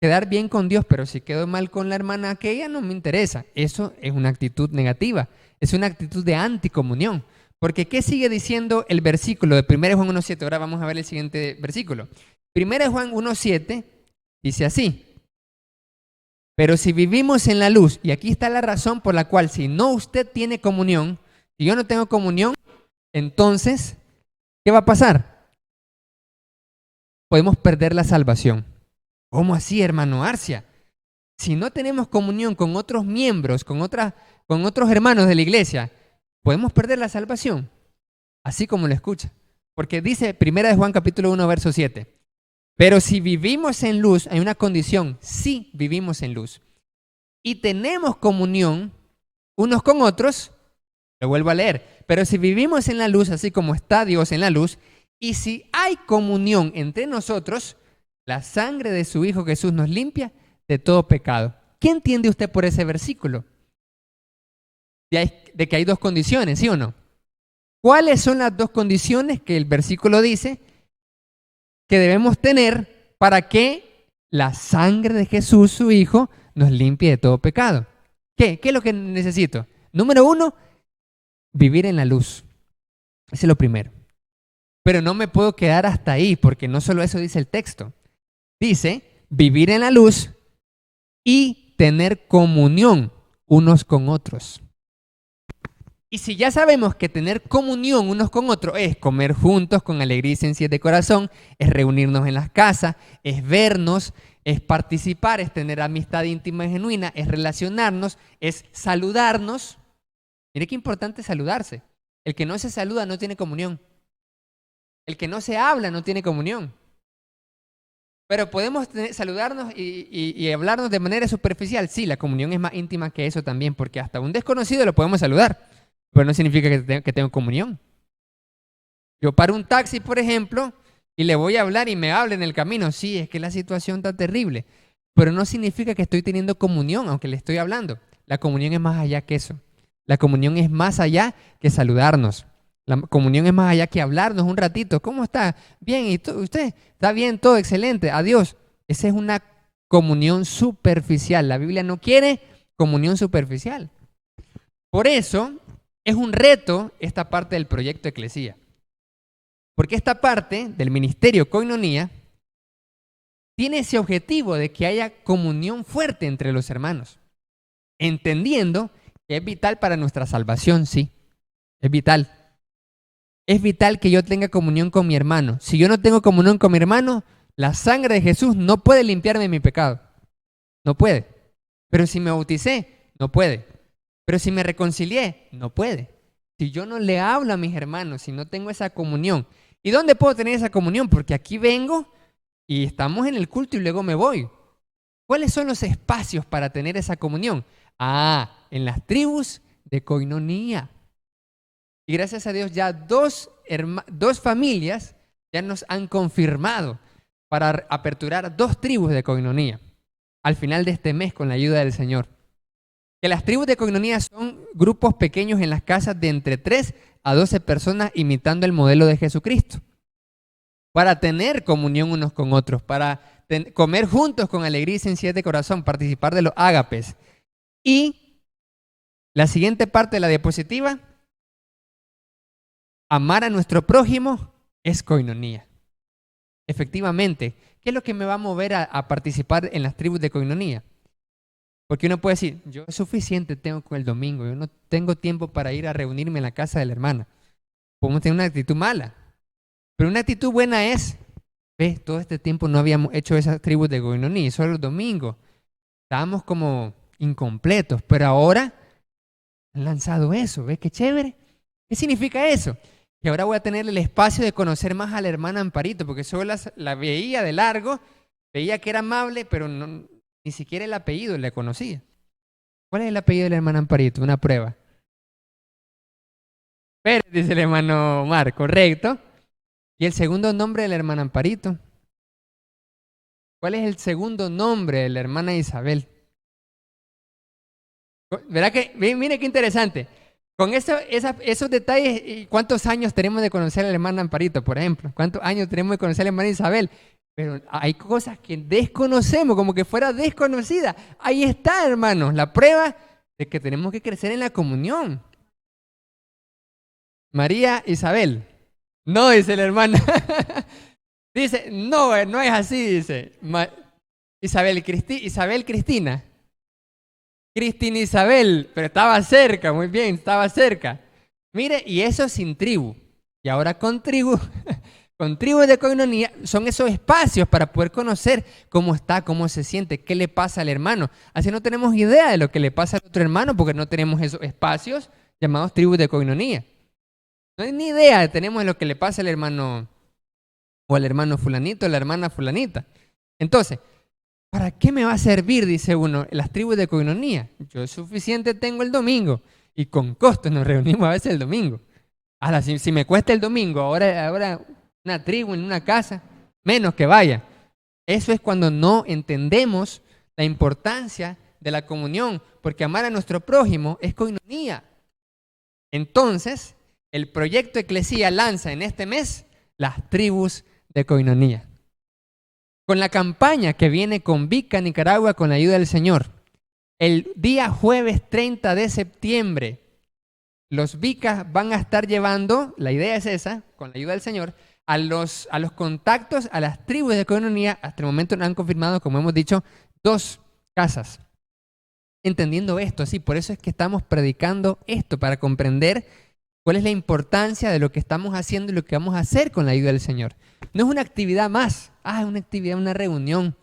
quedar bien con Dios, pero si quedo mal con la hermana aquella no me interesa. Eso es una actitud negativa, es una actitud de anticomunión. Porque ¿qué sigue diciendo el versículo de 1 Juan 1.7? Ahora vamos a ver el siguiente versículo. 1 Juan 1.7 dice así: pero si vivimos en la luz, y aquí está la razón por la cual si no usted tiene comunión, si yo no tengo comunión, entonces, ¿qué va a pasar? Podemos perder la salvación. ¿Cómo así, hermano Arcia? Si no tenemos comunión con otros miembros, con otros hermanos de la iglesia, ¿podemos perder la salvación? Así como lo escucha. Porque dice 1 Juan capítulo 1, verso 7. Pero si vivimos en luz, hay una condición, sí vivimos en luz. Y tenemos comunión unos con otros, lo vuelvo a leer. Pero si vivimos en la luz, así como está Dios en la luz, y si hay comunión entre nosotros, la sangre de su Hijo Jesús nos limpia de todo pecado. ¿Qué entiende usted por ese versículo? De que hay dos condiciones, ¿sí o no? ¿Cuáles son las dos condiciones que el versículo dice que debemos tener para que la sangre de Jesús, su Hijo, nos limpie de todo pecado? ¿Qué es lo que necesito? Número 1, vivir en la luz. Ese es lo primero. Pero no me puedo quedar hasta ahí, porque no solo eso dice el texto. Dice, vivir en la luz y tener comunión unos con otros. Y si ya sabemos que tener comunión unos con otros es comer juntos con alegría y sencillez de corazón, es reunirnos en las casas, es vernos, es participar, es tener amistad íntima y genuina, es relacionarnos, es saludarnos. Mire qué importante es saludarse. El que no se saluda no tiene comunión. El que no se habla no tiene comunión. Pero podemos saludarnos y hablarnos de manera superficial. Sí, la comunión es más íntima que eso también, porque hasta un desconocido lo podemos saludar. Pero no significa que tengo comunión. Yo paro un taxi, por ejemplo, y le voy a hablar y me habla en el camino. Sí, es que la situación está terrible. Pero no significa que estoy teniendo comunión, aunque le estoy hablando. La comunión es más allá que eso. La comunión es más allá que saludarnos. La comunión es más allá que hablarnos un ratito. ¿Cómo está? Bien, ¿y usted? ¿Está bien? Todo excelente. Adiós. Esa es una comunión superficial. La Biblia no quiere comunión superficial. Por eso es un reto esta parte del proyecto Eclesía. Porque esta parte del ministerio Koinonía tiene ese objetivo de que haya comunión fuerte entre los hermanos. Entendiendo que es vital para nuestra salvación, sí. Es vital. Es vital que yo tenga comunión con mi hermano. Si yo no tengo comunión con mi hermano, la sangre de Jesús no puede limpiarme de mi pecado. No puede. Pero si me bauticé, no puede. Pero si me reconcilié, no puede. Si yo no le hablo a mis hermanos, si no tengo esa comunión. ¿Y dónde puedo tener esa comunión? Porque aquí vengo y estamos en el culto y luego me voy. ¿Cuáles son los espacios para tener esa comunión? En las tribus de Koinonía. Y gracias a Dios ya dos familias ya nos han confirmado para aperturar 2 tribus de Koinonía al final de este mes con la ayuda del Señor. Que las tribus de Koinonía son grupos pequeños en las casas de entre 3 a 12 personas imitando el modelo de Jesucristo. Para tener comunión unos con otros, para comer juntos con alegría y sencillez de corazón, participar de los ágapes. Y la siguiente parte de la diapositiva, amar a nuestro prójimo es Koinonía. Efectivamente, ¿qué es lo que me va a mover a participar en las tribus de Koinonía? Porque uno puede decir, yo suficiente tengo con el domingo, yo no tengo tiempo para ir a reunirme en la casa de la hermana. Podemos tener una actitud mala. Pero una actitud buena es, todo este tiempo no habíamos hecho esas tribus de Koinonía, solo los domingos. Estábamos como incompletos, pero ahora han lanzado eso, ¿ves qué chévere? ¿Qué significa eso? Que ahora voy a tener el espacio de conocer más a la hermana Amparito, porque solo la veía de largo, veía que era amable, pero no, Ni siquiera el apellido le conocía. ¿Cuál es el apellido de la hermana Amparito? Una prueba. Pérez, dice el hermano Omar, correcto. ¿Y el segundo nombre de la hermana Amparito? ¿Cuál es el segundo nombre de la hermana Isabel? ¿Verdad que? Mire qué interesante. Con esos detalles, ¿y cuántos años tenemos de conocer a la hermana Amparito, por ejemplo? ¿Cuántos años tenemos de conocer a la hermana Isabel? Pero hay cosas que desconocemos, como que fuera desconocida. Ahí está, hermanos, la prueba de que tenemos que crecer en la comunión. María Isabel. No, dice la hermana. Dice, no, no es así, dice. Isabel Cristina. Cristina Isabel, pero estaba cerca, muy bien, estaba cerca. Mire, y eso sin tribu. Y ahora con tribu, con tribu de coinonía, son esos espacios para poder conocer cómo está, cómo se siente, qué le pasa al hermano. Así no tenemos idea de lo que le pasa al otro hermano porque no tenemos esos espacios llamados tribus de coinonía. No hay ni idea, tenemos lo que le pasa al hermano o al hermano fulanito o la hermana fulanita. Entonces, ¿para qué me va a servir, dice uno, las tribus de coinonía? Yo suficiente tengo el domingo y con costo nos reunimos a veces el domingo. Ahora, si me cuesta el domingo, ahora una tribu en una casa, menos que vaya. Eso es cuando no entendemos la importancia de la comunión, porque amar a nuestro prójimo es coinonía. Entonces, el proyecto Eclesía lanza en este mes las tribus de coinonía. Con la campaña que viene con Vica Nicaragua con la ayuda del Señor. El día jueves 30 de septiembre, los Vicas van a estar llevando, la idea es esa, con la ayuda del Señor, a los contactos, a las tribus de coinonía. Hasta el momento no han confirmado, como hemos dicho, 2 casas. Entendiendo esto, sí, por eso es que estamos predicando esto, para comprender cuál es la importancia de lo que estamos haciendo y lo que vamos a hacer con la ayuda del Señor. No es una actividad más, es una actividad, una reunión,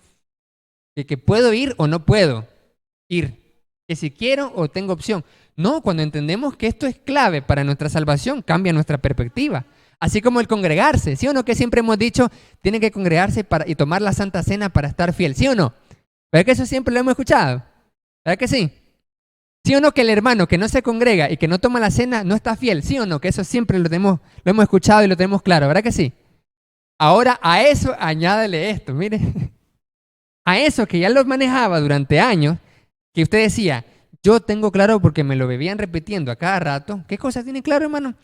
que puedo ir o no puedo ir, que si quiero o tengo opción. No, cuando entendemos que esto es clave para nuestra salvación, cambia nuestra perspectiva. Así como el congregarse, ¿sí o no? Que siempre hemos dicho, tiene que congregarse y tomar la Santa Cena para estar fiel, ¿sí o no? ¿Verdad que eso siempre lo hemos escuchado? ¿Verdad que sí? ¿Sí o no que el hermano que no se congrega y que no toma la cena no está fiel? ¿Sí o no? Que eso siempre lo hemos escuchado y lo tenemos claro, ¿verdad que sí? Ahora a eso añádele esto, mire. A eso que ya lo manejaba durante años, que usted decía, yo tengo claro porque me lo bebían repitiendo a cada rato. ¿Qué cosa tiene claro, hermano?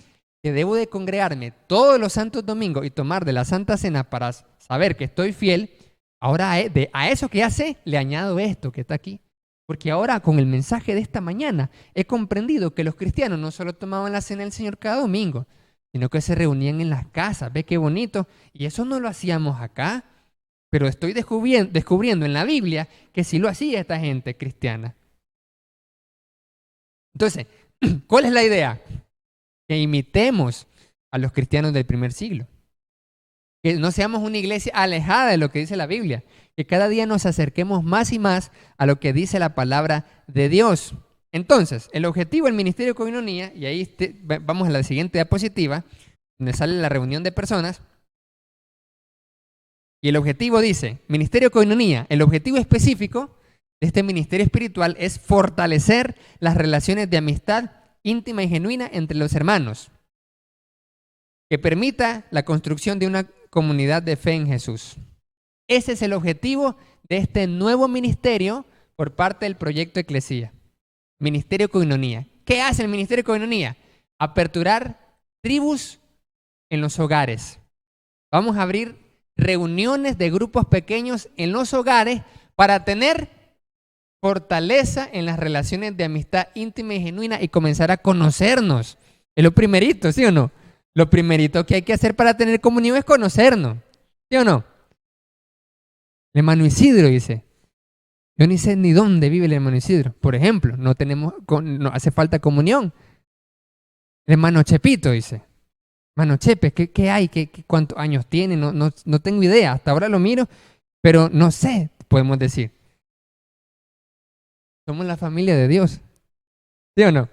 Que debo de congregarme todos los santos domingos y tomar de la Santa Cena para saber que estoy fiel. Ahora a eso que ya sé, le añado esto que está aquí. Porque ahora con el mensaje de esta mañana he comprendido que los cristianos no solo tomaban la cena del Señor cada domingo, sino que se reunían en las casas. ¿Ve qué bonito? Y eso no lo hacíamos acá, pero estoy descubriendo en la Biblia que sí lo hacía esta gente cristiana. Entonces, ¿cuál es la idea? Que imitemos a los cristianos del primer siglo. Que no seamos una iglesia alejada de lo que dice la Biblia. Que cada día nos acerquemos más y más a lo que dice la palabra de Dios. Entonces, el objetivo del Ministerio de Coinonía, y ahí vamos a la siguiente diapositiva, donde sale la reunión de personas. Y el objetivo dice, Ministerio de Coinonía, el objetivo específico de este ministerio espiritual es fortalecer las relaciones de amistad íntima y genuina entre los hermanos, que permita la construcción de una comunidad de fe en Jesús. Ese es el objetivo de este nuevo ministerio por parte del proyecto Eclesía. Ministerio Coinonía. ¿Qué hace el Ministerio Coinonía? Aperturar tribus en los hogares. Vamos a abrir reuniones de grupos pequeños en los hogares para tener fortaleza en las relaciones de amistad íntima y genuina y comenzar a conocernos. Es lo primerito, ¿sí o no? Lo primerito que hay que hacer para tener comunión es conocernos, ¿sí o no? El hermano Isidro dice, yo ni sé ni dónde vive el hermano Isidro. Por ejemplo, no hace falta comunión. El hermano Chepito dice, hermano Chepe, ¿qué hay? ¿Cuántos años tiene? No tengo idea. Hasta ahora lo miro, pero no sé, podemos decir. Somos la familia de Dios. ¿Sí o no?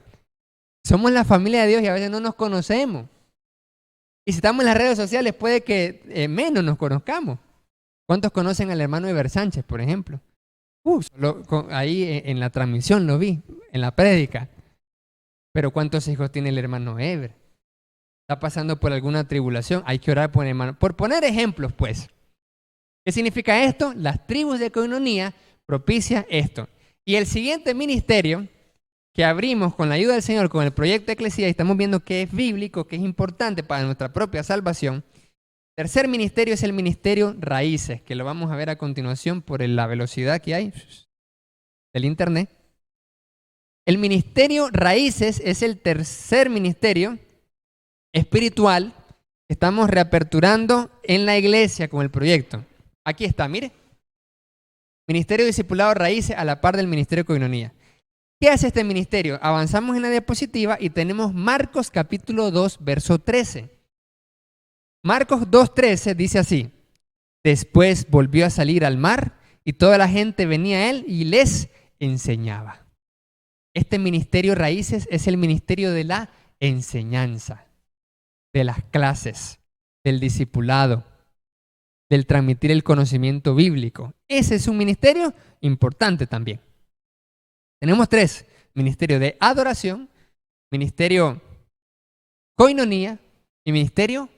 Somos la familia de Dios y a veces no nos conocemos. Y si estamos en las redes sociales, puede que menos nos conozcamos. ¿Cuántos conocen al hermano Eber Sánchez, por ejemplo? Ahí en la transmisión lo vi, en la prédica. Pero ¿cuántos hijos tiene el hermano Ever? Está pasando por alguna tribulación, hay que orar por el hermano. Por poner ejemplos, pues. ¿Qué significa esto? Las tribus de Coinonía propicia esto. Y el siguiente ministerio que abrimos con la ayuda del Señor, con el proyecto Eclesia, y estamos viendo que es bíblico, que es importante para nuestra propia salvación. Tercer ministerio es el ministerio Raíces, que lo vamos a ver a continuación por la velocidad que hay del internet. El ministerio Raíces es el tercer ministerio espiritual que estamos reaperturando en la iglesia con el proyecto. Aquí está, mire. Ministerio Discipulado Raíces a la par del ministerio Coinonía. ¿Qué hace este ministerio? Avanzamos en la diapositiva y tenemos Marcos capítulo 2, verso 13. Marcos 2:13 dice así: después volvió a salir al mar y toda la gente venía a él y les enseñaba. Este ministerio Raíces es el ministerio de la enseñanza, de las clases, del discipulado, del transmitir el conocimiento bíblico. Ese es un ministerio importante también. Tenemos tres: ministerio de adoración, ministerio Coinonía y ministerio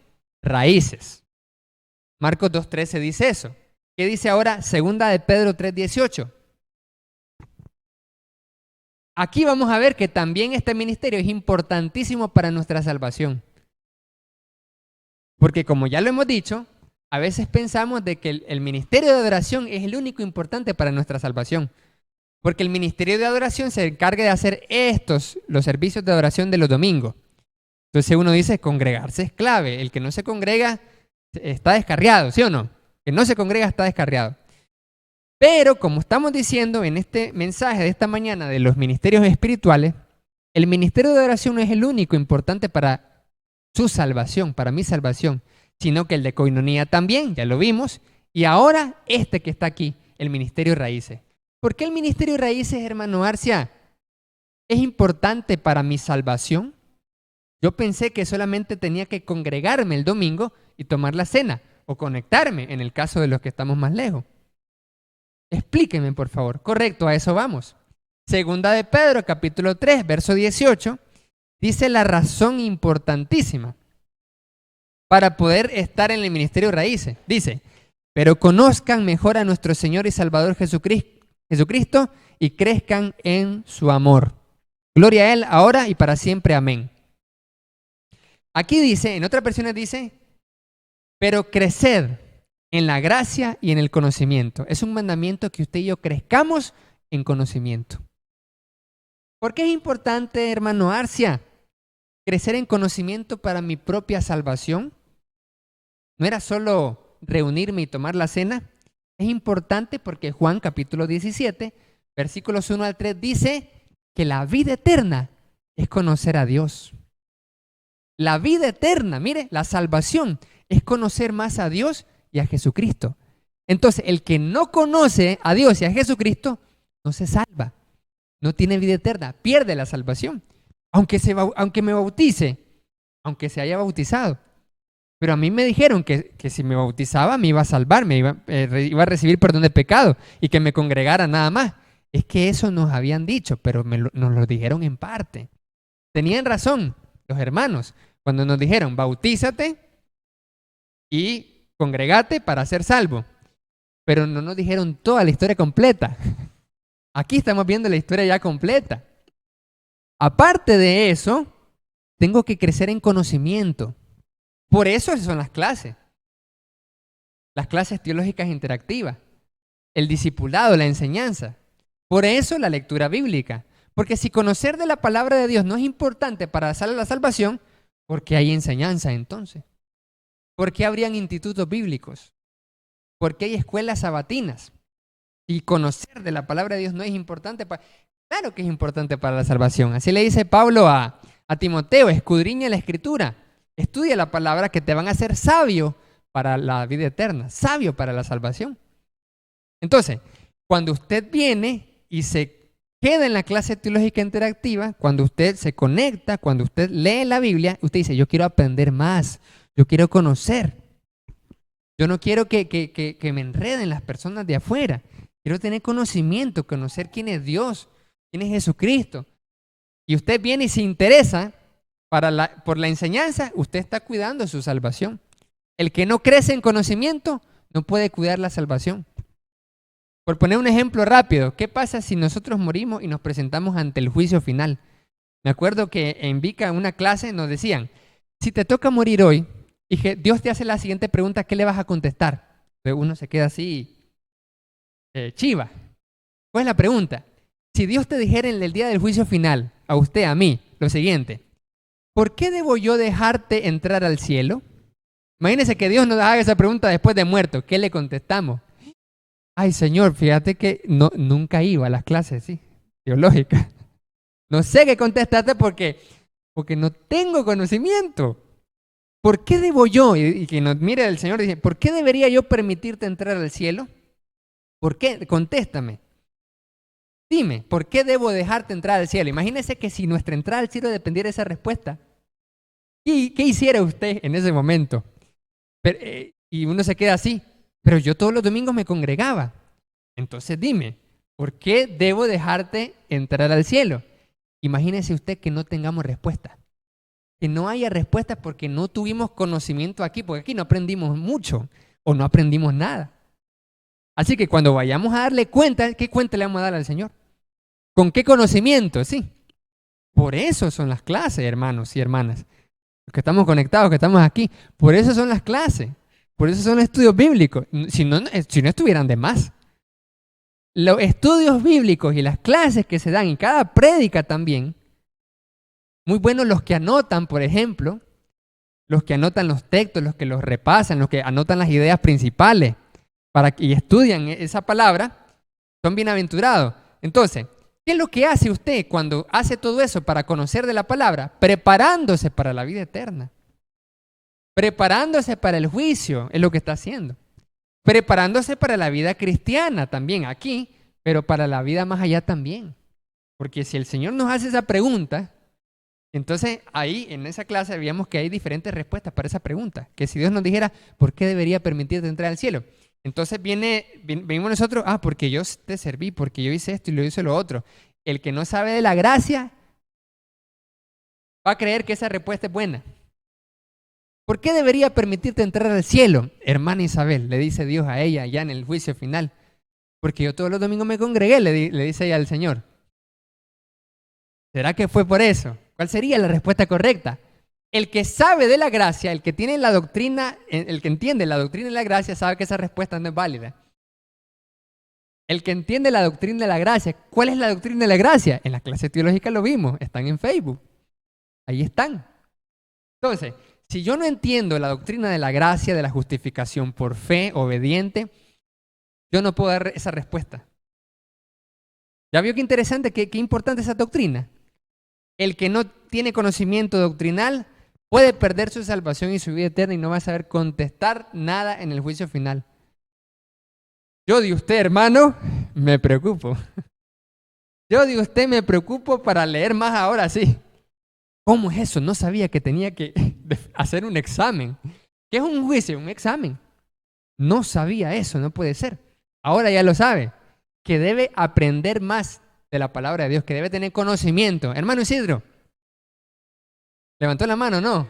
Raíces. Marcos 2:13 dice eso. ¿Qué dice ahora segunda de Pedro 3:18? Aquí vamos a ver que también este ministerio es importantísimo para nuestra salvación. Porque como ya lo hemos dicho, a veces pensamos de que el ministerio de adoración es el único importante para nuestra salvación. Porque el ministerio de adoración se encarga de hacer los servicios de adoración de los domingos. Entonces uno dice, congregarse es clave. El que no se congrega está descarriado, ¿sí o no? El que no se congrega está descarriado. Pero como estamos diciendo en este mensaje de esta mañana de los ministerios espirituales, el ministerio de adoración no es el único importante para su salvación, para mi salvación, sino que el de Coinonía también, ya lo vimos, y ahora este que está aquí, el ministerio Raíces. ¿Por qué el ministerio Raíces, hermano Arcia, es importante para mi salvación? Yo pensé que solamente tenía que congregarme el domingo y tomar la cena, o conectarme en el caso de los que estamos más lejos. Explíquenme, por favor. Correcto, a eso vamos. Segunda de Pedro, capítulo 3, verso 18, dice la razón importantísima para poder estar en el ministerio Raíces. Dice, pero conozcan mejor a nuestro Señor y Salvador Jesucristo y crezcan en su amor. Gloria a Él ahora y para siempre. Amén. Aquí dice, en otras versiones dice, pero creced en la gracia y en el conocimiento. Es un mandamiento que usted y yo crezcamos en conocimiento. ¿Por qué es importante, hermano Arcia, crecer en conocimiento para mi propia salvación? No era solo reunirme y tomar la cena. Es importante porque Juan capítulo 17, versículos 1 al 3 dice que la vida eterna es conocer a Dios. La vida eterna, mire, la salvación es conocer más a Dios y a Jesucristo. Entonces, el que no conoce a Dios y a Jesucristo no se salva, no tiene vida eterna, pierde la salvación. Aunque me bautice, aunque se haya bautizado. Pero a mí me dijeron que si me bautizaba me iba a salvar, iba a recibir perdón de pecado y que me congregara nada más. Es que eso nos habían dicho, pero nos lo dijeron en parte. Tenían razón los hermanos cuando nos dijeron, bautízate y congregate para ser salvo. Pero no nos dijeron toda la historia completa. Aquí estamos viendo la historia ya completa. Aparte de eso, tengo que crecer en conocimiento. Por eso son las clases teológicas interactivas, el discipulado, la enseñanza. Por eso la lectura bíblica. Porque si conocer de la palabra de Dios no es importante para la salvación, ¿por qué hay enseñanza entonces? ¿Por qué habrían institutos bíblicos? ¿Por qué hay escuelas sabatinas? Y conocer de la palabra de Dios no es importante claro que es importante para la salvación. Así le dice Pablo a Timoteo, escudriña la Escritura, estudia la palabra que te van a hacer sabio para la vida eterna, sabio para la salvación. Entonces, cuando usted viene y se queda en la clase teológica interactiva, cuando usted se conecta, cuando usted lee la Biblia, usted dice, yo quiero aprender más, yo quiero conocer. Yo no quiero que me enreden las personas de afuera. Quiero tener conocimiento, conocer quién es Dios, quién es Jesucristo. Y usted viene y se interesa por la enseñanza, usted está cuidando su salvación. El que no crece en conocimiento no puede cuidar la salvación. Por poner un ejemplo rápido, ¿qué pasa si nosotros morimos y nos presentamos ante el juicio final? Me acuerdo que en Vica, en una clase, nos decían, si te toca morir hoy y que Dios te hace la siguiente pregunta, ¿qué le vas a contestar? Entonces uno se queda así, chiva. ¿Cuál es la pregunta? Si Dios te dijera en el día del juicio final, a usted, a mí, lo siguiente, ¿por qué debo yo dejarte entrar al cielo? Imagínese que Dios nos haga esa pregunta después de muerto. ¿Qué le contestamos? Ay, Señor, fíjate que nunca iba a las clases, ¿sí? Teológicas. No sé qué contestarte porque no tengo conocimiento. ¿Por qué debo yo? Y que nos mire el Señor y dice, ¿por qué debería yo permitirte entrar al cielo? ¿Por qué? Contéstame. Dime, ¿por qué debo dejarte entrar al cielo? Imagínese que si nuestra entrada al cielo dependiera de esa respuesta. ¿Qué hiciera usted en ese momento? Y uno se queda así. Pero yo todos los domingos me congregaba. Entonces dime, ¿por qué debo dejarte entrar al cielo? Imagínese usted que no tengamos respuesta. Que no haya respuesta porque no tuvimos conocimiento aquí, porque aquí no aprendimos mucho o no aprendimos nada. Así que cuando vayamos a darle cuenta, ¿qué cuenta le vamos a dar al Señor? ¿Con qué conocimiento? Sí. Por eso son las clases, hermanos y hermanas. Los que estamos conectados, que estamos aquí. Por eso son las clases. Por eso son estudios bíblicos. Si no estuvieran de más. Los estudios bíblicos y las clases que se dan en cada prédica también, muy buenos los que anotan, por ejemplo, los que anotan los textos, los que los repasan, los que anotan las ideas principales y estudian esa palabra, son bienaventurados. Entonces, ¿qué es lo que hace usted cuando hace todo eso para conocer de la palabra? Preparándose para la vida eterna. Preparándose para el juicio, es lo que está haciendo. Preparándose para la vida cristiana también aquí, pero para la vida más allá también. Porque si el Señor nos hace esa pregunta, entonces ahí en esa clase veíamos que hay diferentes respuestas para esa pregunta. Que si Dios nos dijera, ¿por qué debería permitirte entrar al cielo? Entonces venimos nosotros, porque yo te serví, porque yo hice esto y lo hice lo otro. El que no sabe de la gracia va a creer que esa respuesta es buena. ¿Por qué debería permitirte entrar al cielo? Hermana Isabel, le dice Dios a ella ya en el juicio final. Porque yo todos los domingos me congregué, le dice ella al Señor. ¿Será que fue por eso? ¿Cuál sería la respuesta correcta? El que sabe de la gracia, el que tiene la doctrina, el que entiende la doctrina de la gracia, sabe que esa respuesta no es válida. El que entiende la doctrina de la gracia, ¿cuál es la doctrina de la gracia? En la clase teológica lo vimos, están en Facebook. Ahí están. Entonces, si yo no entiendo la doctrina de la gracia, de la justificación por fe, obediente, yo no puedo dar esa respuesta. ¿Ya vio qué interesante, qué importante esa doctrina? El que no tiene conocimiento doctrinal puede perder su salvación y su vida eterna y no va a saber contestar nada en el juicio final. Yo de usted, hermano, me preocupo. Yo de usted me preocupo para leer más ahora sí. ¿Cómo es eso? No sabía que tenía que hacer un examen. ¿Qué es un juicio? Un examen. No sabía eso, no puede ser. Ahora ya lo sabe. Que debe aprender más de la palabra de Dios, que debe tener conocimiento. Hermano Isidro, ¿levantó la mano? No.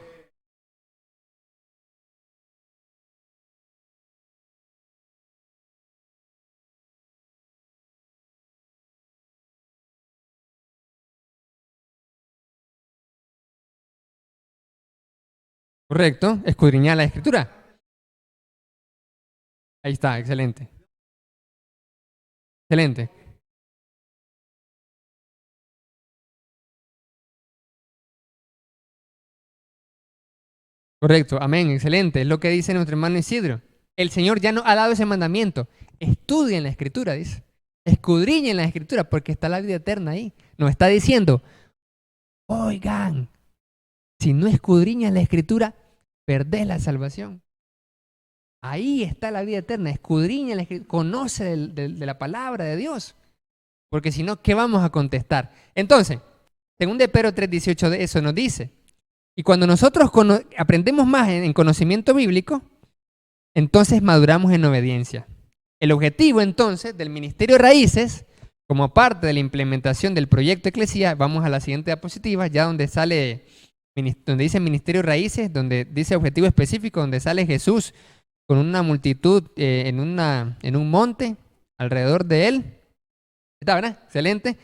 Correcto, escudriñar la escritura. Ahí está, excelente. Excelente. Correcto, amén, excelente. Es lo que dice nuestro hermano Isidro. El Señor ya nos ha dado ese mandamiento. Estudien la escritura, dice. Escudriñen la escritura porque está la vida eterna ahí. Nos está diciendo, oigan, si no escudriñas la escritura, perdés la salvación. Ahí está la vida eterna. Escudriña la escritura, conoce de la palabra de Dios. Porque si no, ¿qué vamos a contestar? Entonces, según de Pedro 3:18 de eso nos dice, y cuando nosotros aprendemos más en conocimiento bíblico, entonces maduramos en obediencia. El objetivo entonces del Ministerio Raíces, como parte de la implementación del proyecto Eclesia, vamos a la siguiente diapositiva, ya donde sale, donde dice Ministerio Raíces, donde dice objetivo específico, donde sale Jesús con una multitud en un monte alrededor de él. ¿Está, verdad? Excelente.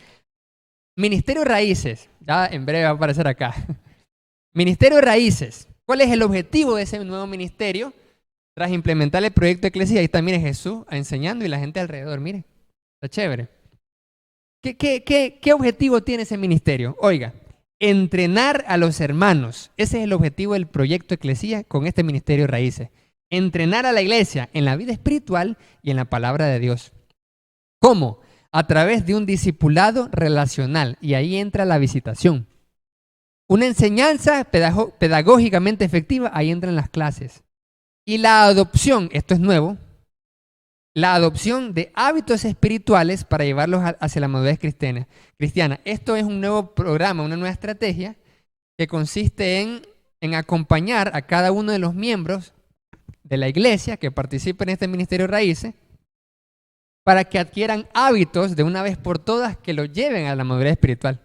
Ministerio Raíces, ya en breve va a aparecer acá. Ministerio Raíces. ¿Cuál es el objetivo de ese nuevo ministerio? Tras implementar el proyecto Eclesia, ahí está, mire, Jesús enseñando y la gente alrededor, mire, está chévere. ¿Qué objetivo tiene ese ministerio? Oiga, entrenar a los hermanos. Ese es el objetivo del proyecto Eclesia con este Ministerio Raíces. Entrenar a la iglesia en la vida espiritual y en la palabra de Dios. ¿Cómo? A través de un discipulado relacional, y ahí entra la visitación. Una enseñanza pedagógicamente efectiva, ahí entran las clases. Y la adopción, esto es nuevo, la adopción de hábitos espirituales para llevarlos hacia la madurez cristiana. Esto es un nuevo programa, una nueva estrategia que consiste en acompañar a cada uno de los miembros de la iglesia que participen en este Ministerio Raíces para que adquieran hábitos de una vez por todas que los lleven a la madurez espiritual.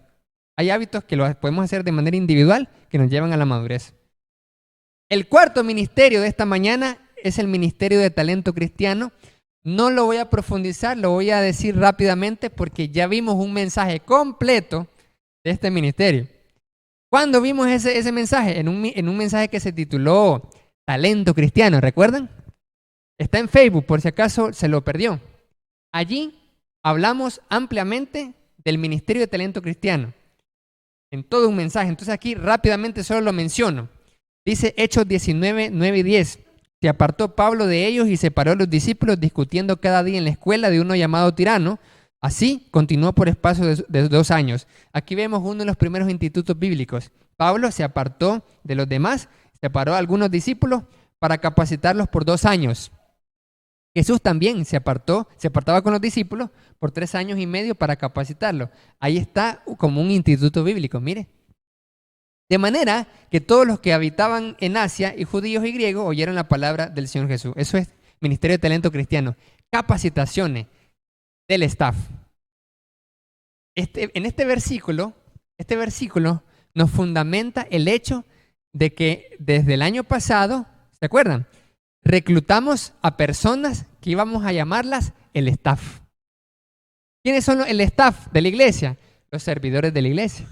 Hay hábitos que los podemos hacer de manera individual que nos llevan a la madurez. El cuarto ministerio de esta mañana es el Ministerio de Talento Cristiano. No lo voy a profundizar, lo voy a decir rápidamente porque ya vimos un mensaje completo de este ministerio. ¿Cuándo vimos ese mensaje? En un mensaje que se tituló Talento Cristiano, ¿recuerdan? Está en Facebook, por si acaso se lo perdió. Allí hablamos ampliamente del Ministerio de Talento Cristiano, en todo un mensaje. Entonces aquí rápidamente solo lo menciono. Dice Hechos 19, 9 y 10. Se apartó Pablo de ellos y separó a los discípulos discutiendo cada día en la escuela de uno llamado Tirano. Así continuó por espacio de 2 años. Aquí vemos uno de los primeros institutos bíblicos. Pablo se apartó de los demás, separó a algunos discípulos para capacitarlos por 2 años. Jesús también se apartaba con los discípulos por 3 años y medio para capacitarlos. Ahí está como un instituto bíblico, mire. De manera que todos los que habitaban en Asia, y judíos y griegos, oyeron la palabra del Señor Jesús. Eso es Ministerio de Talento Cristiano. Capacitaciones del staff. En este versículo nos fundamenta el hecho de que desde el año pasado, ¿se acuerdan? Reclutamos a personas que íbamos a llamarlas el staff. ¿Quiénes son el staff de la iglesia? Los servidores de la iglesia.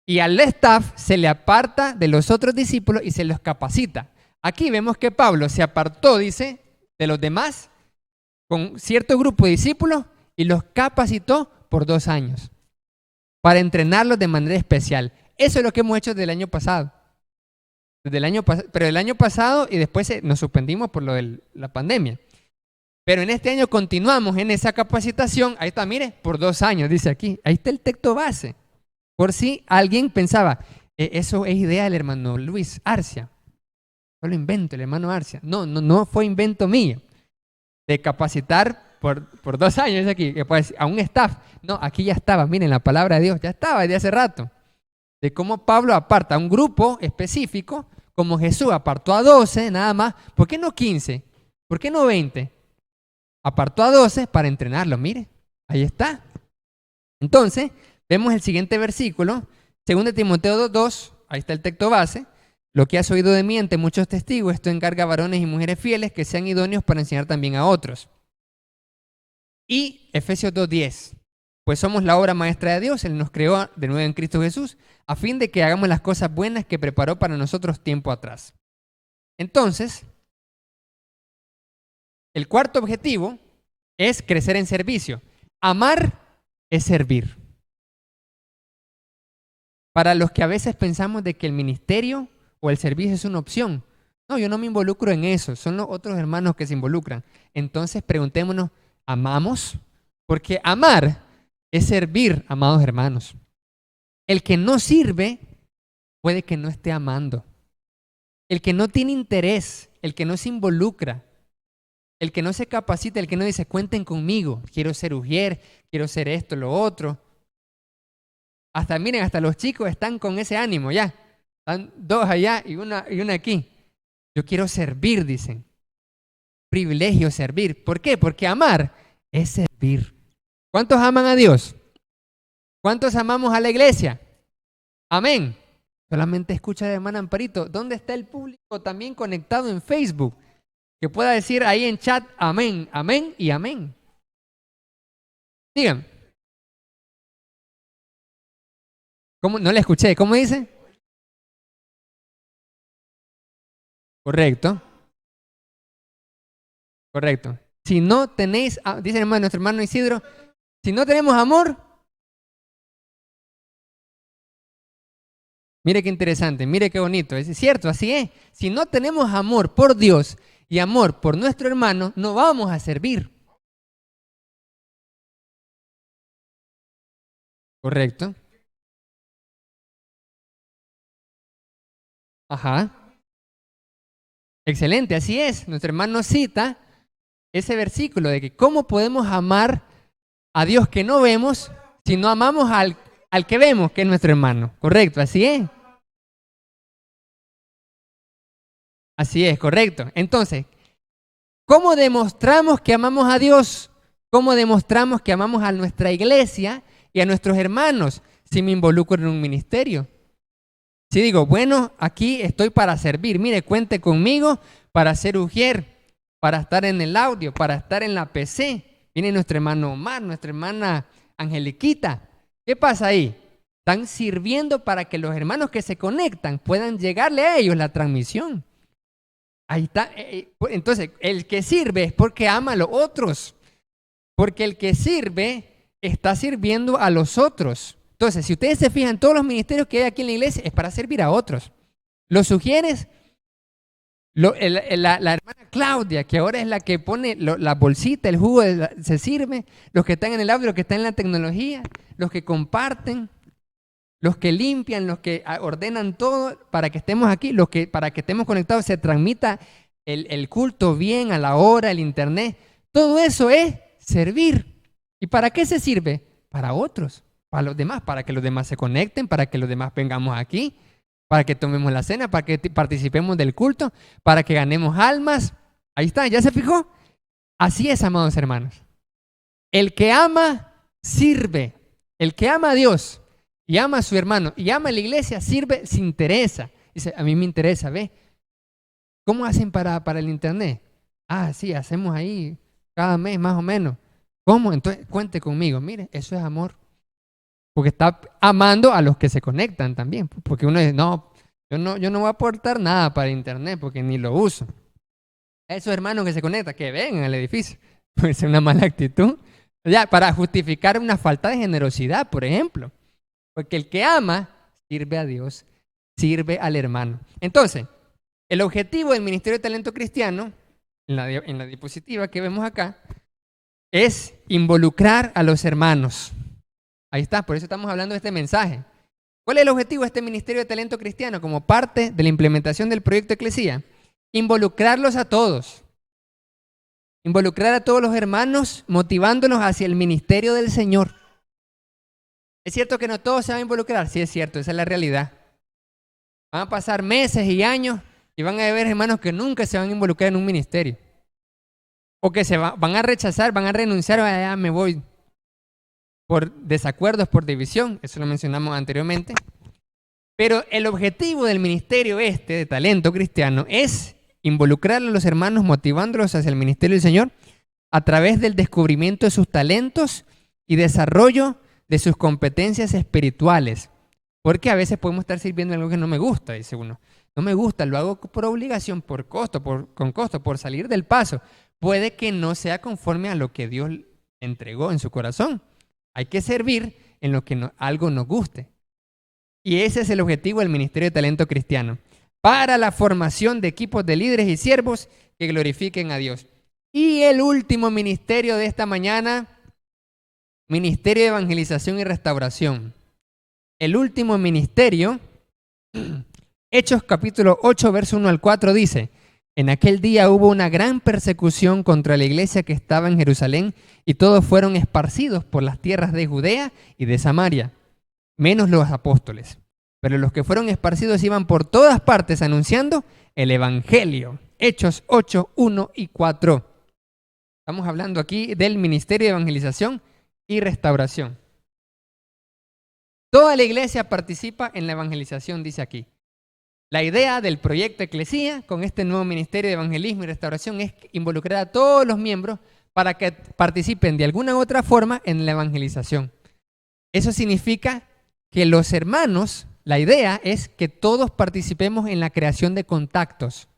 Y al staff se le aparta de los otros discípulos y se los capacita. Aquí vemos que Pablo se apartó, dice, de los demás con cierto grupo de discípulos y los capacitó por 2 años para entrenarlos de manera especial. Eso es lo que hemos hecho desde el año pasado. Pero el año pasado y después nos suspendimos por lo de la pandemia. Pero en este año continuamos en esa capacitación. Ahí está, mire, por 2 años, dice aquí. Ahí está el texto base. Por si alguien pensaba, eso es idea del hermano Luis Arcia. Solo invento el hermano Arcia. No fue invento mío. De capacitar por 2 años, dice aquí, que pues, a un staff. No, aquí ya estaba, miren, la palabra de Dios, ya estaba desde hace rato. De cómo Pablo aparta a un grupo específico, como Jesús apartó a 12 nada más. ¿Por qué no 15? ¿Por qué no 20? Apartó a 12 para entrenarlos, mire, ahí está. Entonces, vemos el siguiente versículo, 2 Timoteo 2, ahí está el texto base. Lo que has oído de mí ante muchos testigos, esto encarga a varones y mujeres fieles que sean idóneos para enseñar también a otros. Y Efesios 2:10, pues somos la obra maestra de Dios, Él nos creó de nuevo en Cristo Jesús, a fin de que hagamos las cosas buenas que preparó para nosotros tiempo atrás. Entonces, el cuarto objetivo es crecer en servicio. Amar es servir. Para los que a veces pensamos de que el ministerio o el servicio es una opción. No, yo no me involucro en eso, son los otros hermanos que se involucran. Entonces preguntémonos, ¿amamos? Porque amar es servir, amados hermanos. El que no sirve puede que no esté amando. El que no tiene interés, el que no se involucra, el que no se capacita, el que no dice, cuenten conmigo, quiero ser ujier, quiero ser esto, lo otro. Miren, hasta los chicos están con ese ánimo ya. Están 2 allá y una aquí. Yo quiero servir, dicen. privilegio servir. ¿Por qué? Porque amar es servir. ¿Cuántos aman a Dios? ¿Cuántos amamos a la iglesia? Amén. Solamente escucha de hermana Amparito. ¿Dónde está el público también conectado en Facebook? Que pueda decir ahí en chat amén, amén y amén. Digan. ¿Cómo? No le escuché. ¿Cómo dice? Correcto. Correcto. Si no tenéis, dice nuestro hermano Isidro, si no tenemos amor, mire qué interesante, mire qué bonito, es cierto, así es. Si no tenemos amor por Dios y amor por nuestro hermano, no vamos a servir. Correcto. Ajá. Excelente, así es. Nuestro hermano cita ese versículo de que cómo podemos amar a Dios que no vemos si no amamos al que vemos, que es nuestro hermano. Correcto, así es. Así es, correcto. Entonces, ¿cómo demostramos que amamos a Dios? ¿Cómo demostramos que amamos a nuestra iglesia y a nuestros hermanos si me involucro en un ministerio? Si digo, bueno, aquí estoy para servir, mire, cuente conmigo para ser ujier, para estar en el audio, para estar en la PC. Viene nuestro hermano Omar, nuestra hermana Angeliquita. ¿Qué pasa ahí? Están sirviendo para que los hermanos que se conectan puedan llegarle a ellos la transmisión. Ahí está. Entonces, el que sirve es porque ama a los otros. Porque el que sirve está sirviendo a los otros. Entonces, si ustedes se fijan, todos los ministerios que hay aquí en la iglesia es para servir a otros. Los sugieres, la hermana Claudia, que ahora es la que pone la bolsita, el jugo, se sirve. Los que están en el audio, los que están en la tecnología, los que comparten, los que limpian, los que ordenan todo para que estemos aquí, para que estemos conectados, se transmita el culto bien a la hora, el internet. Todo eso es servir. ¿Y para qué se sirve? Para otros, para los demás, para que los demás se conecten, para que los demás vengamos aquí, para que tomemos la cena, para que participemos del culto, para que ganemos almas. Ahí está, ¿ya se fijó? Así es, amados hermanos. El que ama, sirve. El que ama a Dios y ama a su hermano y ama a la iglesia, sirve, se interesa. Dice, a mí me interesa, ¿ve? ¿Cómo hacen para el internet? Ah, sí, hacemos ahí cada mes más o menos. ¿Cómo? Entonces, cuente conmigo. Mire, eso es amor. Porque está amando a los que se conectan también. Porque uno dice, no, yo no voy a aportar nada para internet porque ni lo uso. A esos hermanos que se conectan, que vengan al edificio. Puede ser una mala actitud. Ya, para justificar una falta de generosidad, por ejemplo. Porque el que ama sirve a Dios, sirve al hermano. Entonces, el objetivo del Ministerio de Talento Cristiano, en la diapositiva que vemos acá, es involucrar a los hermanos. Ahí está, por eso estamos hablando de este mensaje. ¿Cuál es el objetivo de este Ministerio de Talento Cristiano como parte de la implementación del proyecto Eclesía? Involucrarlos a todos. Involucrar a todos los hermanos, motivándolos hacia el ministerio del Señor. ¿Es cierto que no todos se van a involucrar? Sí, es cierto, esa es la realidad. Van a pasar meses y años y van a haber hermanos que nunca se van a involucrar en un ministerio. O que van a rechazar, van a renunciar, ya me voy. Por desacuerdos, por división, eso lo mencionamos anteriormente. Pero el objetivo del ministerio de Talento Cristiano es involucrar a los hermanos, motivándolos hacia el ministerio del Señor a través del descubrimiento de sus talentos y desarrollo de sus competencias espirituales. Porque a veces podemos estar sirviendo en algo que no me gusta, dice uno. No me gusta, lo hago por obligación, por costo, por salir del paso. Puede que no sea conforme a lo que Dios entregó en su corazón. Hay que servir en lo que algo nos guste. Y ese es el objetivo del Ministerio de Talento Cristiano. Para la formación de equipos de líderes y siervos que glorifiquen a Dios. Y el último ministerio de esta mañana, Ministerio de Evangelización y Restauración. El último ministerio, Hechos capítulo 8, verso 1 al 4 dice: en aquel día hubo una gran persecución contra la iglesia que estaba en Jerusalén y todos fueron esparcidos por las tierras de Judea y de Samaria, menos los apóstoles. Pero los que fueron esparcidos iban por todas partes anunciando el evangelio. Hechos 8, 1 y 4. Estamos hablando aquí del ministerio de evangelización y restauración. Toda la iglesia participa en la evangelización, dice aquí. La idea del proyecto Eclesía con este nuevo ministerio de evangelismo y restauración es involucrar a todos los miembros para que participen de alguna u otra forma en la evangelización. Eso significa que los hermanos, la idea es que todos participemos en la creación de contactos.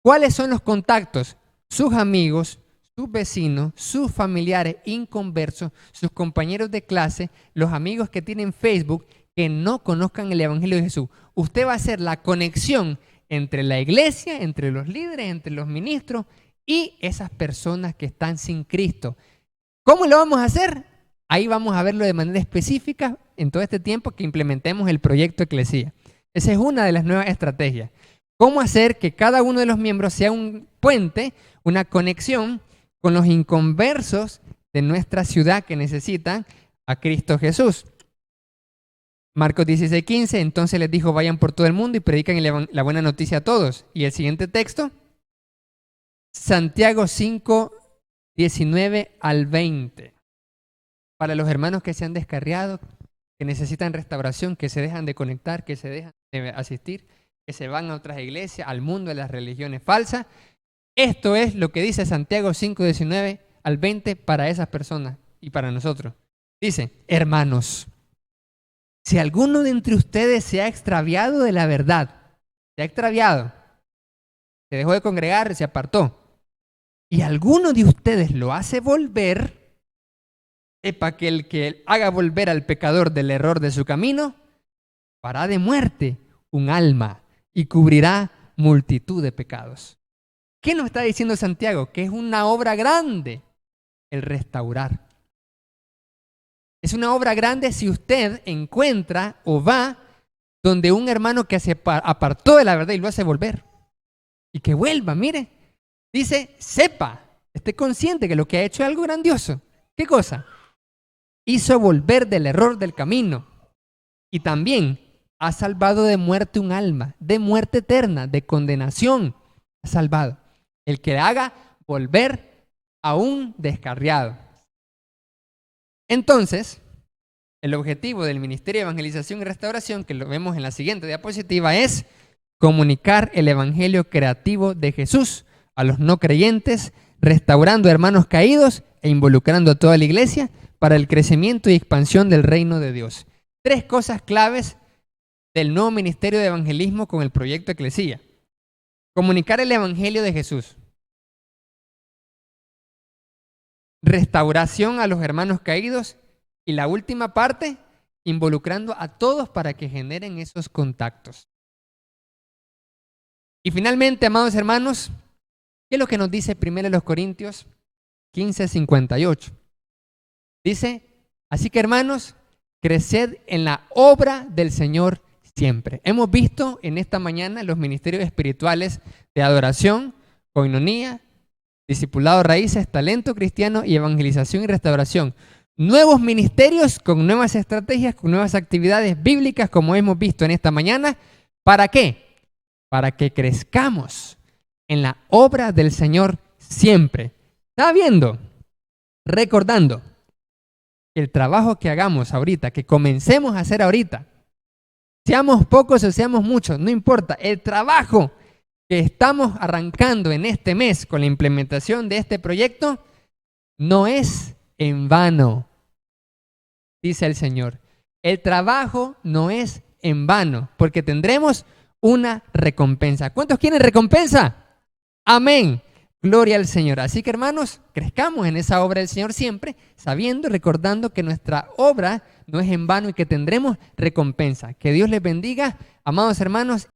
¿Cuáles son los contactos? Sus amigos, sus vecinos, sus familiares inconversos, sus compañeros de clase, los amigos que tienen Facebook que no conozcan el Evangelio de Jesús. Usted va a hacer la conexión entre la iglesia, entre los líderes, entre los ministros y esas personas que están sin Cristo. ¿Cómo lo vamos a hacer? Ahí vamos a verlo de manera específica en todo este tiempo que implementemos el proyecto Eclesía. Esa es una de las nuevas estrategias. ¿Cómo hacer que cada uno de los miembros sea un puente, una conexión con los inconversos de nuestra ciudad que necesitan a Cristo Jesús? Marcos 16:15, entonces les dijo, vayan por todo el mundo y predican la buena noticia a todos. Y el siguiente texto, Santiago 5:19 al 20. Para los hermanos que se han descarriado, que necesitan restauración, que se dejan de conectar, que se dejan de asistir, que se van a otras iglesias, al mundo de las religiones falsas. Esto es lo que dice Santiago 5:19 al 20 para esas personas y para nosotros. Dice, hermanos, si alguno de entre ustedes se ha extraviado de la verdad, se ha extraviado, se dejó de congregar, se apartó, y alguno de ustedes lo hace volver, sepa que el que haga volver al pecador del error de su camino, hará de muerte un alma y cubrirá multitud de pecados. ¿Qué nos está diciendo Santiago? Que es una obra grande el restaurar. Es una obra grande si usted encuentra o va donde un hermano que se apartó de la verdad y lo hace volver. Y que vuelva, mire. Dice, sepa, esté consciente que lo que ha hecho es algo grandioso. ¿Qué cosa? Hizo volver del error del camino. Y también ha salvado de muerte un alma, de muerte eterna, de condenación. Ha salvado. El que haga volver a un descarriado. Entonces, el objetivo del Ministerio de Evangelización y Restauración, que lo vemos en la siguiente diapositiva, es comunicar el Evangelio creativo de Jesús a los no creyentes, restaurando hermanos caídos e involucrando a toda la iglesia para el crecimiento y expansión del reino de Dios. 3 cosas claves del nuevo Ministerio de Evangelismo con el proyecto Eclesía. Comunicar el Evangelio de Jesús. Restauración a los hermanos caídos. Y la última parte, involucrando a todos para que generen esos contactos. Y finalmente, amados hermanos, ¿qué es lo que nos dice 1 Corintios 15:58? Dice, así que hermanos, creced en la obra del Señor siempre. Hemos visto en esta mañana los ministerios espirituales de adoración, coinonía, discipulado raíces, talento cristiano y evangelización y restauración. Nuevos ministerios con nuevas estrategias, con nuevas actividades bíblicas como hemos visto en esta mañana. ¿Para qué? Para que crezcamos en la obra del Señor siempre. ¿Está viendo? Recordando que el trabajo que hagamos ahorita, que comencemos a hacer ahorita, seamos pocos o seamos muchos, no importa. El trabajo que estamos arrancando en este mes con la implementación de este proyecto no es en vano, dice el Señor. El trabajo no es en vano, porque tendremos una recompensa. ¿Cuántos quieren recompensa? Amén. Gloria al Señor. Así que hermanos, crezcamos en esa obra del Señor siempre, sabiendo y recordando que nuestra obra no es en vano y que tendremos recompensa. Que Dios les bendiga, amados hermanos.